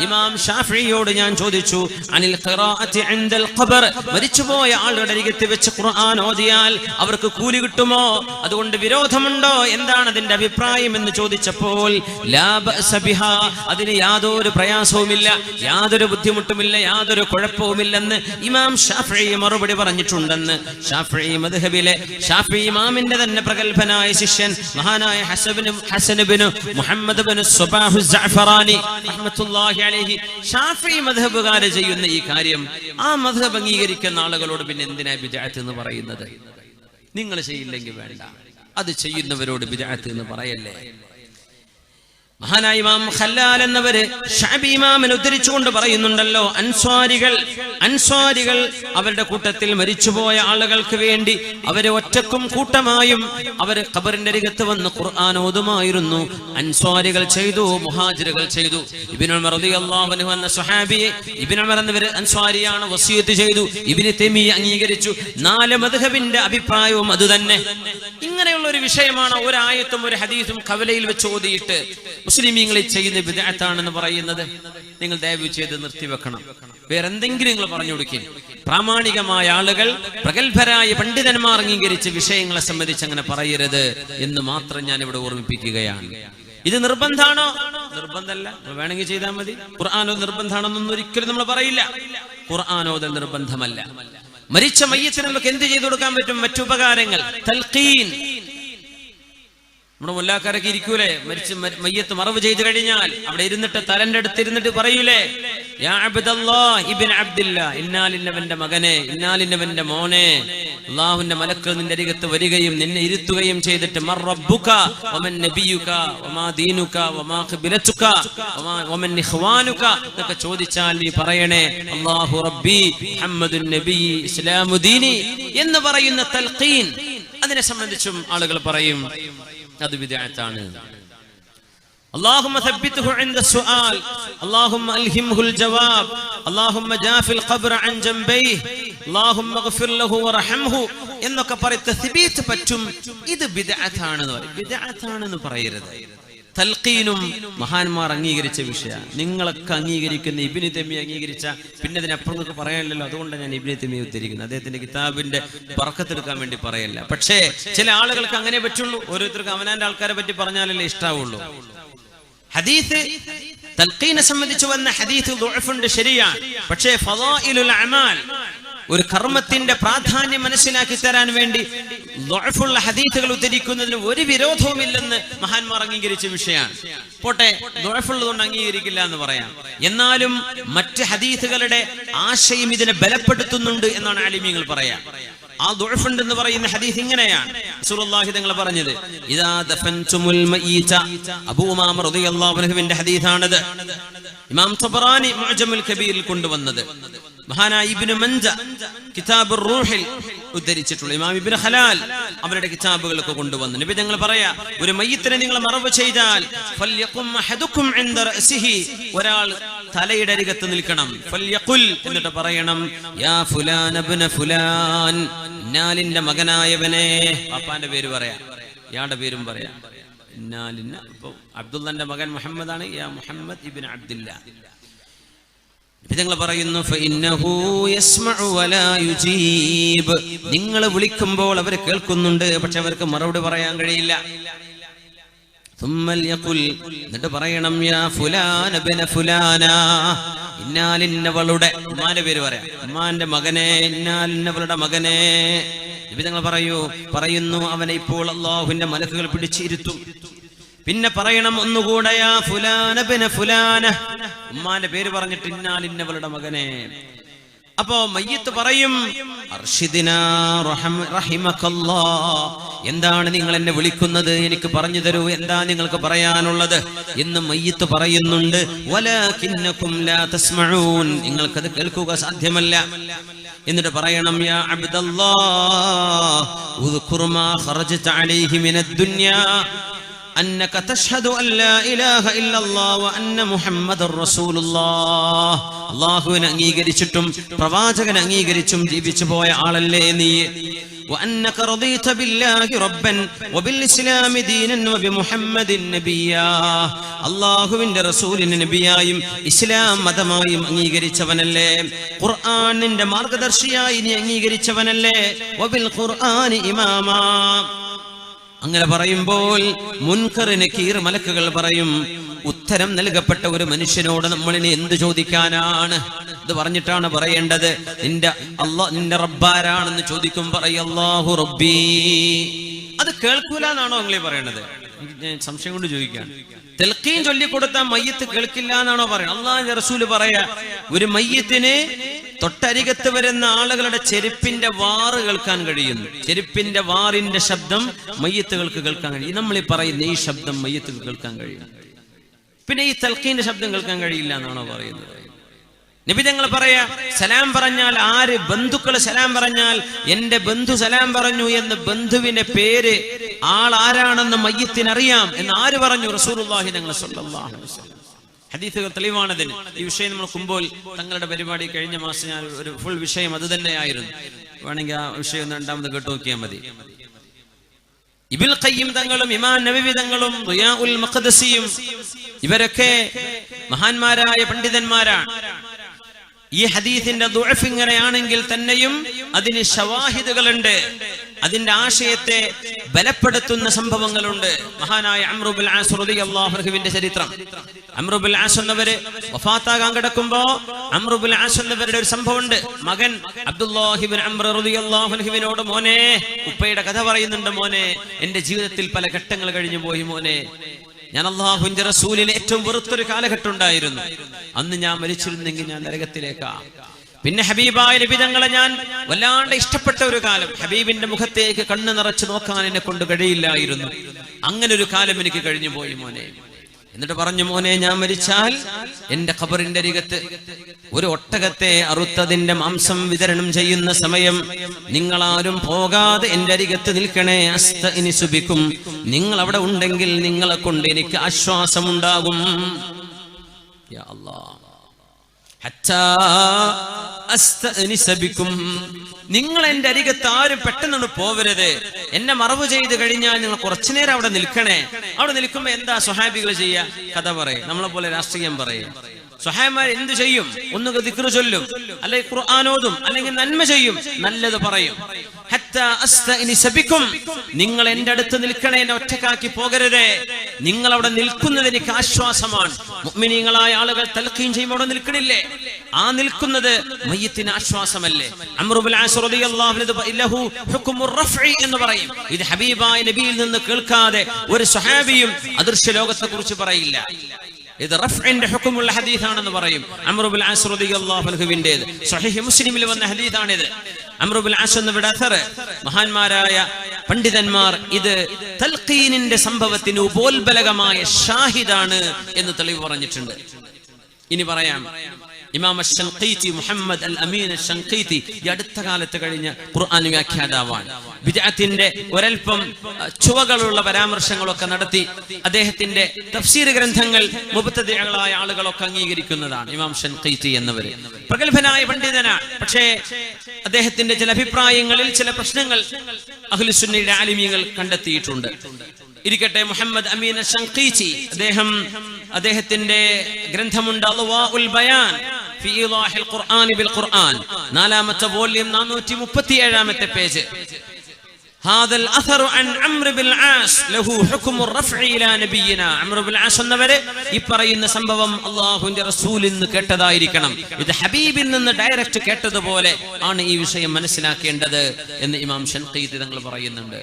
ഇമാം ഷാഫിഇയോട് ഞാൻ ചോദിച്ചു, അനിൽ ഖിറാഅത്തി ഇൻദൽ ഖബർ, മരിച്ചുപോയ ആളുടെ അരികത്ത് വെച്ച് ഖുർആൻ ഓതിയാൽ അവർക്ക് കൂലി കിട്ടുമോ, അതുകൊണ്ട് വിരോധമുണ്ടോ, എന്താണ് അതിന്റെ അഭിപ്രായം എന്ന് ചോദിച്ചപ്പോൾ ലാ ബഅസ ബിഹാ, അതിന് യാതൊരു പ്രയാസവുമില്ല, യാതൊരു ബുദ്ധിമുട്ടുമില്ല, യാതൊരു കുഴപ്പവുമില്ലെന്ന് ഇമാം ഷാഫിഈ മറുപടി പറഞ്ഞിട്ടുണ്ടെന്ന് ഷാഫിഈ മദ്ഹബിലെ ഷാഫിഈ ഇമാമിന്റെ തന്നെ പ്രഗൽഭനായ ശിഷ്യൻ മഹാനായ ഹസൻ ഇബ്നു മുഹമ്മദ് ഇബ്നു സുബാഹു അസ്സഅഫറാനി റഹ്മത്തുള്ളാഹി അലൈഹി ഷാഫിഈ മദ്ഹബുകാർ ചെയ്യുന്ന ഈ കാര്യം ആ മദ്ഹബ് അംഗീകരിക്കുന്ന ആളുകളോട് പിന്നെ എന്തിനാ ബിദ്അത്ത് എന്ന് പറയുന്നത്? നിങ്ങൾ ചെയ്യില്ലെങ്കിൽ വേണ്ട, അത് ചെയ്യുന്നവരോട് ബിദ്അത്ത് എന്ന് പറയല്ലേ. മഹാനായ ഇമാം ഖല്ലാൽ എന്നവര് ശഅബി ഇമാമിനെ ഉദ്ധരിച്ചുകൊണ്ട് പറയുന്നുണ്ടല്ലോ, അൻസ്വാരികൾ അവരുടെ കൂട്ടത്തിൽ മരിച്ചുപോയ ആളുകൾക്ക് വേണ്ടി അവരെ ഒറ്റക്കും കൂട്ടമായും അവര് ഖബറിന്റെ അരികത്ത് വന്ന് ഖുർആൻ ഓതുമായിരുന്നു. അൻസ്വാരികൾ ചെയ്തു, മുഹാജിറുകൾ ചെയ്തു. ഇബ്നു ഉമർ റളിയല്ലാഹു അൻഹു എന്ന സ്വഹാബിയെ, ഇബ്നു ഉമർ എന്നവര് അൻസ്വാരിയാണ്, വസിയത്ത് ചെയ്തു. ഇബ്നു തൈമിയ്യ അംഗീകരിച്ചു. 4 മദ്ഹബിന്റെ അഭിപ്രായവും അതുതന്നെ. ഇങ്ങനെയുള്ള ഒരു വിഷയമാണ് ഒരു ആയത്തും ഒരു ഹദീസും കവലയിൽ വെച്ച് ഓതിയിട്ട് മുസ്ലിമീങ്ങളിൽ ചെയ്യുന്ന ബിദ്അത്താണെന്ന് പറയുന്നത്. നിങ്ങൾ ദയവ് ചെയ്ത് നിർത്തിവെക്കണം. വേറെന്തെങ്കിലും നിങ്ങൾ പറഞ്ഞു കൊടുക്കുക. പ്രാമാണികമായ ആളുകൾ, പ്രഗത്ഭരായ പണ്ഡിതന്മാർ അംഗീകരിച്ച വിഷയങ്ങളെ സംബന്ധിച്ച് അങ്ങനെ പറയരുത് എന്ന് മാത്രം ഞാൻ ഇവിടെ ഓർമ്മിപ്പിക്കുകയാണ്. ഇത് നിർബന്ധാണോ? നിർബന്ധമല്ല, വേണമെങ്കിൽ ചെയ്താൽ മതി. ഖുർആനോ നിർബന്ധാണെന്നൊന്നും ഒരിക്കലും നമ്മൾ പറയില്ല. ഖുർആനോദൽ നിർബന്ധമല്ല. മരിച്ച മയ്യത്തിന് നമുക്ക് എന്ത് ചെയ്തു കൊടുക്കാൻ പറ്റും? മറ്റുപകാരങ്ങൾ. തൽഖീൻ, നമ്മുടെ മുല്ലാക്കാരൊക്കെ ഇരിക്കൂലേ, മരിച്ച് മയ്യത്ത് മറവ് ചെയ്തു കഴിഞ്ഞാൽ അവിടെ ഇരുന്നിട്ട് തലന്റെ അടുത്ത് ഇരുന്നിട്ട് പറയൂലേ, യാ അബ്ദല്ലാഹ് ഇബ്നു അബ്ദില്ലാഹ്, ഇന്നാലിന്നവന്റെ മകനെ, ഇന്നാലിന്നവന്റെ മോനെ, അല്ലാഹുവിന്റെ മലക്കുകൾ നിന്റെ അരികത്ത് വരികയും നിന്നെ ഇരുത്തുകയും ചെയ്തിട്ട് മർ റബ്ബുക വമൻ നബിയുക വമാ ദീനുക വമാ ഖിബ്ലതുക വമൻ ഇഖ്വാനുക എന്നൊക്കെ ചോദിച്ചാൽ നീ പറയണേ അല്ലാഹു റബ്ബി മുഹമ്മദുൻ നബി ഇസ്ലാമു ദീനി എന്ന് പറയുന്ന തൽഖീൻ. അതിനെ സംബന്ധിച്ചും ആളുകൾ പറയും അത് ബിദ്അത്താണ്. اللهم ثبته عند السؤال، اللهم ألهمه الجواب، اللهم جاف القبر عن جنبيه، اللهم اغفر له ورحمه എന്നൊക്കെ പറയും. തസ്ബീത്ത് പറ്റും. ഇത് ബിദ്അത്താണെന്ന് പറയും. ബിദ്അത്താണെന്ന് പറയരുത്. തൽഖീനും മഹാന്മാർ അംഗീകരിച്ച വിഷയമാണ്. നിങ്ങളൊക്കെ അംഗീകരിക്കുന്ന ഇബ്നു തൈമിയ്യ അംഗീകരിച്ച, പിന്നെ അതിനപ്പുറം നിങ്ങൾക്ക് പറയാനില്ലല്ലോ. അതുകൊണ്ട് ഞാൻ ഇബ്നു തൈമിയ്യ ഉദ്ധരിക്കുന്നത്. അദ്ദേഹത്തിന്റെ കിതാബിന്റെ ബർക്കത്തെടുക്കാൻ വേണ്ടി പറയല്ല. പക്ഷേ ചില ആളുകൾക്ക് അങ്ങനെ പറ്റുള്ളൂ. ഓരോരുത്തർക്കും അവനാന്റെ ആൾക്കാരെ പറ്റി പറഞ്ഞാലല്ലേ ഇഷ്ടാവുള്ളൂ. ഹദീസ് തൽഖീനെ സംബന്ധിച്ച് വന്ന ഹദീസ് ദുഅഫുണ്ട്, ശരിയാണ്. പക്ഷേ ഫളായിലുൽ അമാൽ, ഒരു കർമ്മത്തിന്റെ പ്രാധാന്യം മനസ്സിലാക്കി തരാൻ വേണ്ടി ദുഅഫുള്ള ഹദീസുകൾ ഉദ്ധരിക്കുന്നതിന് ഒരു വിരോധവുമില്ലെന്ന് മഹാന്മാർ അംഗീകരിച്ച വിഷയമാണ്. പോട്ടെ, ദുഅഫുള്ളതുകൊണ്ട് അംഗീകരിക്കില്ല എന്ന് പറയാം, എന്നാലും മറ്റ് ഹദീസുകളുടെ ആശയം ഇതിനെ ബലപ്പെടുത്തുന്നുണ്ട് എന്നാണ് ആലിമീങ്ങൾ പറയാം. ആ ദുഅഫുണ്ട് എന്ന് പറയുന്ന ഹദീസ് ഇങ്ങനെയാണ് റസൂലുള്ളാഹി തങ്ങൾ പറഞ്ഞത്, ഇദാ ദഫൻതുമുൽ മയ്യിത, അബൂ ഉമാമ റളിയല്ലാഹു അൻഹുവിന്റെ ഹദീസാണത്. ഇമാം തബറാനി മുഅ്ജമുൽ കബീറിൽ കൊണ്ടുവന്നത്, മഹാനായ ഇബ്നു മൻജ കിതാബുർ റൂഹിൽ ഉദ്ധരിച്ചിട്ടുള്ള ഇമാം ഇബ്നു ഹലാൽ അവരുടെ കിതാബുകളൊക്കെ കൊണ്ടുവന്നു. നബി തങ്ങൾ പറയാ, ഒരു മയ്യിത്തിനെ നിങ്ങൾ മറവ് ചെയ്താൽ ഫൽയഖും അഹദുക്കും ഇൻദ റഅസിഹി, ഒരാൾ തലയുടെ അരികത്ത് നിൽക്കണം. ഫൽയഖുൽ, എന്നിട്ട് പറയണം, യാ ഫുലാൻ ഇബ്നു ഫുലാൻ, ഇന്നാലിന്റെ മകനായവനെ. പാപ്പാന്റെ പേര് പറയാം, ഇയാളുടെ പേരും പറയാം. ഇന്നാലിന്ന, ഇപ്പൊ അബ്ദുള്ളന്റെ മകൻ മുഹമ്മദ് ആണ്, യാ മുഹമ്മദ് ഇബ്നു അബ്ദുല്ല. നിങ്ങൾ പറയുന്നു, ഫഇന്നഹു യസ്മഉ വലാ യുജീബ്, നിങ്ങൾ വിളിക്കുമ്പോൾ അവർ കേൾക്കുന്നുണ്ട്, പക്ഷെ അവർക്ക് മറുപടി പറയാൻ കഴിയില്ല. സുമ്മൽ യഖുൽ, എന്നിട്ട് പറയണം, യാ ഫുലാൻ ഇബ്നു ഫുലാന, ഇന്നാലിന്നവളുടെ, ഉമ്മാന്റെ പേര് പറയാം, ഉമ്മാന്റെ മകനെ, ഇന്നാലിന്നവളുടെ മകനെ. നബി തങ്ങൾ പറയുന്നു, അവനെ ഇപ്പോൾ അല്ലാഹുവിന്റെ മലക്കുകൾ പിടിച്ചിരുത്തും. പിന്നെ പറയണം ഒന്നുകൂടെ, യാ ഫുലാന ഇബ്നു ഫുലാന, ഉമ്മാന്റെ പേര് പറഞ്ഞിട്ട് ഇന്നാലിന്നവളുടെ മകനെ. അപ്പോ മയ്യിത്ത് പറയും, അർഷിദിനാ റഹിമകല്ലാഹ്, എന്താണ് നിങ്ങൾ എന്നെ വിളിക്കുന്നത്, എനിക്ക് പറഞ്ഞു തരൂ, എന്താ നിങ്ങൾക്ക് പറയാനുള്ളത് എന്ന് മയ്യിത്ത് പറയുന്നുണ്ട്. വലാകിന്നകും ലാ തസ്മഊൻ, നിങ്ങൾക്കത് കേൾക്കുക സാധ്യമല്ല. എന്നിട്ട് പറയണം, യാ അബ്ദല്ലാഹ് ഉദ്കുർ മാ ഖറജത അലൈഹി മിനദ് ദുനിയാ അന്നക തശ്ഹദു അൻ ലാ ഇലാഹ ഇല്ലല്ലാഹ് വ അന്ന മുഹമ്മദർ റസൂലുള്ളാഹ്. അല്ലാഹുവിനെ അംഗീകരിച്ചിട്ടും പ്രവാചകനെ അംഗീകരിച്ചും ജീവിച്ചു പോയ ആളല്ലേ നീ. വ അന്നക റദീത ബില്ലാഹി റബ്ബൻ വ ബിൽ ഇസ്ലാമി ദീനൻ വ ബി മുഹമ്മദിൻ നബിയ്യാ. അല്ലാഹുവിന്റെ റസൂലിനെ നബിയായും ഇസ്ലാം മതമായും അംഗീകരിച്ചവനല്ലേ. ഖുർആനിന്റെ മാർഗ്ഗദർശിയായി നീ അംഗീകരിച്ചവനല്ലേ. വ ബിൽ ഖുർആനി ഇമാമാ. അങ്ങനെ പറയുമ്പോൾ മുൻകർ നകീർ മലക്കുകൾ പറയും, ഉത്തരം നൽകപ്പെട്ട ഒരു മനുഷ്യനോട് നമ്മളിനി എന്ത് ചോദിക്കാനാണ്? ഇത് പറഞ്ഞിട്ടാണ് പറയേണ്ടത്, നിന്റെ റബ്ബാരാണെന്ന് ചോദിക്കും, പറയും അല്ലാഹു റബ്ബി. അത് കേൾക്കൂല എന്നാണോ നിങ്ങൾ പറയണത്? ഞാൻ സംശയം കൊണ്ട് ചോദിക്കുകയാണ്. തെൽക്കീൻ ചൊല്ലിക്കൊടുത്താൽ മയ്യത്ത് കേൾക്കില്ല എന്നാണോ പറയുന്നത്? അല്ലാഹുവിന്റെ റസൂല് പറയാ, ഒരു മയ്യത്തിന് തൊട്ടരികത്ത് വരുന്ന ആളുകളുടെ ചെരുപ്പിന്റെ വാറ് കേൾക്കാൻ കഴിയുന്നു. ചെരുപ്പിന്റെ വാറിന്റെ ശബ്ദം മയ്യത്തുകൾക്ക് കേൾക്കാൻ കഴിയും. നമ്മൾ ഈ പറയുന്ന ഈ ശബ്ദം മയ്യത്തുകൾ കേൾക്കാൻ കഴിയും. പിന്നെ ഈ തൽക്കീന്റെ ശബ്ദം കേൾക്കാൻ കഴിയില്ല എന്നാണോ പറയുന്നത്? നബി തങ്ങൾ പറയാ, സലാം പറഞ്ഞാൽ ആര് ബന്ധുക്കൾ സലാം പറഞ്ഞാൽ എന്റെ ബന്ധു സലാം പറഞ്ഞു എന്ന് ബന്ധുവിന്റെ പേര് ആളാരാണെന്ന് മയ്യത്തിനറിയാം എന്ന് ആര് പറഞ്ഞു? റസൂലുള്ളാഹി തങ്ങൾ സ്വല്ലല്ലാഹു അലൈഹി വസല്ലം. ഹദീസുകൾ തെളിവാണതിന്. ഈ വിഷയം നമ്മൾ കുമ്പോൾ തങ്ങളുടെ പരിപാടി കഴിഞ്ഞ മാസം ഞാൻ ഒരു ഫുൾ വിഷയം അത് തന്നെയായിരുന്നു. വേണമെങ്കിൽ ആ വിഷയം രണ്ടാമത് കേട്ടു നോക്കിയാൽ മതി. ഇബ്നുൽ ഖയ്യിം തങ്ങളും ഇമാം നവവി തങ്ങളും ദിയാഉൽ മഖ്ദസിയും ഇവരൊക്കെ മഹാന്മാരായ പണ്ഡിതന്മാരാണ്. ഈ ഹദീസിന്റെ ദുഅഫ് ഇങ്ങനെയാണെങ്കിൽ തന്നെയും അതിന് ശവാഹിദുകളുണ്ട്, അതിന്റെ ആശയത്തെ ബലപ്പെടുത്തുന്ന സംഭവങ്ങളുണ്ട്. മഹാനായ അംറു ബിൻ ആസ് റളിയല്ലാഹു അൻഹുവിന്റെ ചരിത്രം. അംറു ബിൻ ആസ് എന്നവര് വഫാത്താകാൻ കിടക്കുമ്പോ അംറു ബിൻ ആസ് എന്നവരുടെ ഒരു സംഭവമുണ്ട്. മകൻ അബ്ദുല്ലാഹി ഇബ്നു അംർ റളിയല്ലാഹു അൻഹുവിനോട്, മോനെ, ഉപ്പയുടെ കഥ പറയുന്നുണ്ട്, മോനെ, എന്റെ ജീവിതത്തിൽ പല ഘട്ടങ്ങൾ കഴിഞ്ഞു പോയി മോനെ. ഞാൻ അല്ലാഹുവിന്റെ റസൂലിനെ ഏറ്റവും വെറുത്തൊരു കാലഘട്ടം ഉണ്ടായിരുന്നു. അന്ന് ഞാൻ മരിച്ചിരുന്നെങ്കിൽ ഞാൻ നരകത്തിലേക്കാ. പിന്നെ ഹബീബായ നബി തങ്ങളെ ഞാൻ വല്ലാണ്ട് ഇഷ്ടപ്പെട്ട ഒരു കാലം, ഹബീബിന്റെ മുഖത്തേക്ക് കണ്ണ് നിറച്ച് നോക്കാൻ എന്നെ കൊണ്ട് കഴിയില്ലായിരുന്നു. അങ്ങനെ ഒരു കാലം എനിക്ക് കഴിഞ്ഞു പോയി മോനെ. എന്നിട്ട് പറഞ്ഞു, മോനെ, ഞാൻ മരിച്ചാൽ എന്റെ ഖബറിന്റെ അരികത്ത് ഒരു ഒട്ടകത്തെ അറുത്തതിന്റെ മാംസം വിതരണം ചെയ്യുന്ന സമയം നിങ്ങളാരും പോകാതെ എന്റെ അരികത്ത് നിൽക്കണേ. അസ്തഇനിസു ബിക്കും, നിങ്ങൾ അവിടെ ഉണ്ടെങ്കിൽ നിങ്ങളെ കൊണ്ട് എനിക്ക് ആശ്വാസമുണ്ടാകും. യാ അല്ലാഹ്, ഹത്താ അസ്തഇനിസ ബിക്കും, നിങ്ങൾ എന്റെ അരികത്ത് ആരും പെട്ടെന്ന് പോവരുത്. എന്നെ മറവ് ചെയ്ത് കഴിഞ്ഞാൽ നിങ്ങൾ കുറച്ചു നേരം അവിടെ നിൽക്കണേ. അവിടെ നിൽക്കുമ്പോ എന്താ സ്വഹാബികൾ ചെയ്യാ? കഥ പറയും, നമ്മളെ പോലെ രാഷ്ട്രീയം പറയും. സ്വഹാബിമാർ എന്ത് ചെയ്യും? ഒന്നുകിൽ ദിക്ർ ചൊല്ലും, അല്ലെങ്കിൽ ഖുർആൻ ഓതും, അല്ലെങ്കിൽ നന്മ ചെയ്യും, നല്ലത് പറയും. ഹത്താ അസ്തഇനിസ ബിക്കും, നിങ്ങൾ എന്റെ അടുത്ത് നിൽക്കണേ, എന്നെ ഒറ്റക്കാക്കി പോകരുത്. നിങ്ങൾ അവിടെ നിൽക്കുന്നത് എനിക്ക് ആശ്വാസമാണ്. മുഅ്മിനീങ്ങളായ ആളുകൾ തൽഖീൻ ചെയ്യുമ്പോൾ അവിടെ നിൽക്കണില്ലേ? ആ നിൽക്കുന്നത് മയ്യത്തിന് ആശ്വാസമല്ലേ? അംർ ഇബ്നുൽ ആസ് റളിയല്ലാഹു അൻഹു ലഹു ഹുക്മുർ റഫ്ഇ എന്ന് പറയും. ഇത് ഹബീബായ നബിയിൽ നിന്ന് കേൾക്കാതെ ഒരു സ്വഹാബിയും അദൃശ്യ ലോകത്തെ കുറിച്ച് പറയില്ല. ഇത് റഫ്ഇന്റെ ഹുക്മുള്ള ഹദീസാണെന്ന് പറയും. അംർ ഇബ്നുൽ ആസ് റളിയല്ലാഹു അൻഹുവിന്റേത് സ്വഹീഹ് മുസ്ലിമിൽ വന്ന ഹദീസാണിത്. അംർ ഇബ്നുൽ ആസ് എന്നവരുടെ അഥർ മഹാന്മാരായ പണ്ഡിതന്മാർ ഇത് തൽഖീനിന്റെ സംഭവത്തിന് ഉപോത്ബലകമായ ഷാഹിദാണ് എന്ന് തെളിവ് പറഞ്ഞിട്ടുണ്ട്. ഇനി പറയാം, ഇമാം അശ്ശൻഖീതി മുഹമ്മദ് അൽ അമീൻ അശ്ശൻഖീതി ഈ അടുത്ത കാലത്ത് കഴിഞ്ഞ ഖുർആൻ വ്യാഖ്യാതാവാണ്. ബിദ്അത്തിന്റെ ഒരൽപ്പം ചുവകളുള്ള പരാമർശങ്ങളൊക്കെ നടത്തി അദ്ദേഹത്തിന്റെ തഫ്സീർ ഗ്രന്ഥങ്ങൾ മുബ്തദിഅകളായ ആളുകളൊക്കെ അംഗീകരിക്കുന്നതാണ്. ഇമാം അശ്ശൻഖീതി എന്നവര് പ്രഗത്ഭനായ പണ്ഡിതനാണ്. പക്ഷേ അദ്ദേഹത്തിന്റെ ചില അഭിപ്രായങ്ങളിൽ ചില പ്രശ്നങ്ങൾ അഹ്ലുസുന്നയുടെ ആലിമീങ്ങൾ കണ്ടെത്തിയിട്ടുണ്ട്. ഇരിക്കട്ടെ, മുഹമ്മദ് അമീൻ അശ്ശൻഖീതി അദ്ദേഹത്തിന്റെ ഗ്രന്ഥമുണ്ട് അദ്വാഉൽ ബയാൻ ഫി ഇളാഹിൽ ഖുർആൻ ബിൽ ഖുർആൻ, 4ാമത്തെ വോള്യം 437ാമത്തെ പേജ്. هذا الأثر عن عمرو بن العاص له حكم الرفع إلى نبينا. عمرو بن العاص എന്നവരെ ഈ പറയുന്ന സംഭവം അല്ലാഹുവിന്റെ റസൂലിൽ നിന്ന് കേട്ടതായിരിക്കണം. ഇത് ഹബീബിൽ നിന്ന് ഡയറക്റ്റ് കേട്ടതുപോലെ ആണ് ഈ വിഷയം മനസ്സിലാക്കേണ്ടത് എന്ന് ഇമാം ശൻഖീതി തങ്ങൾ പറയുന്നുണ്ട്.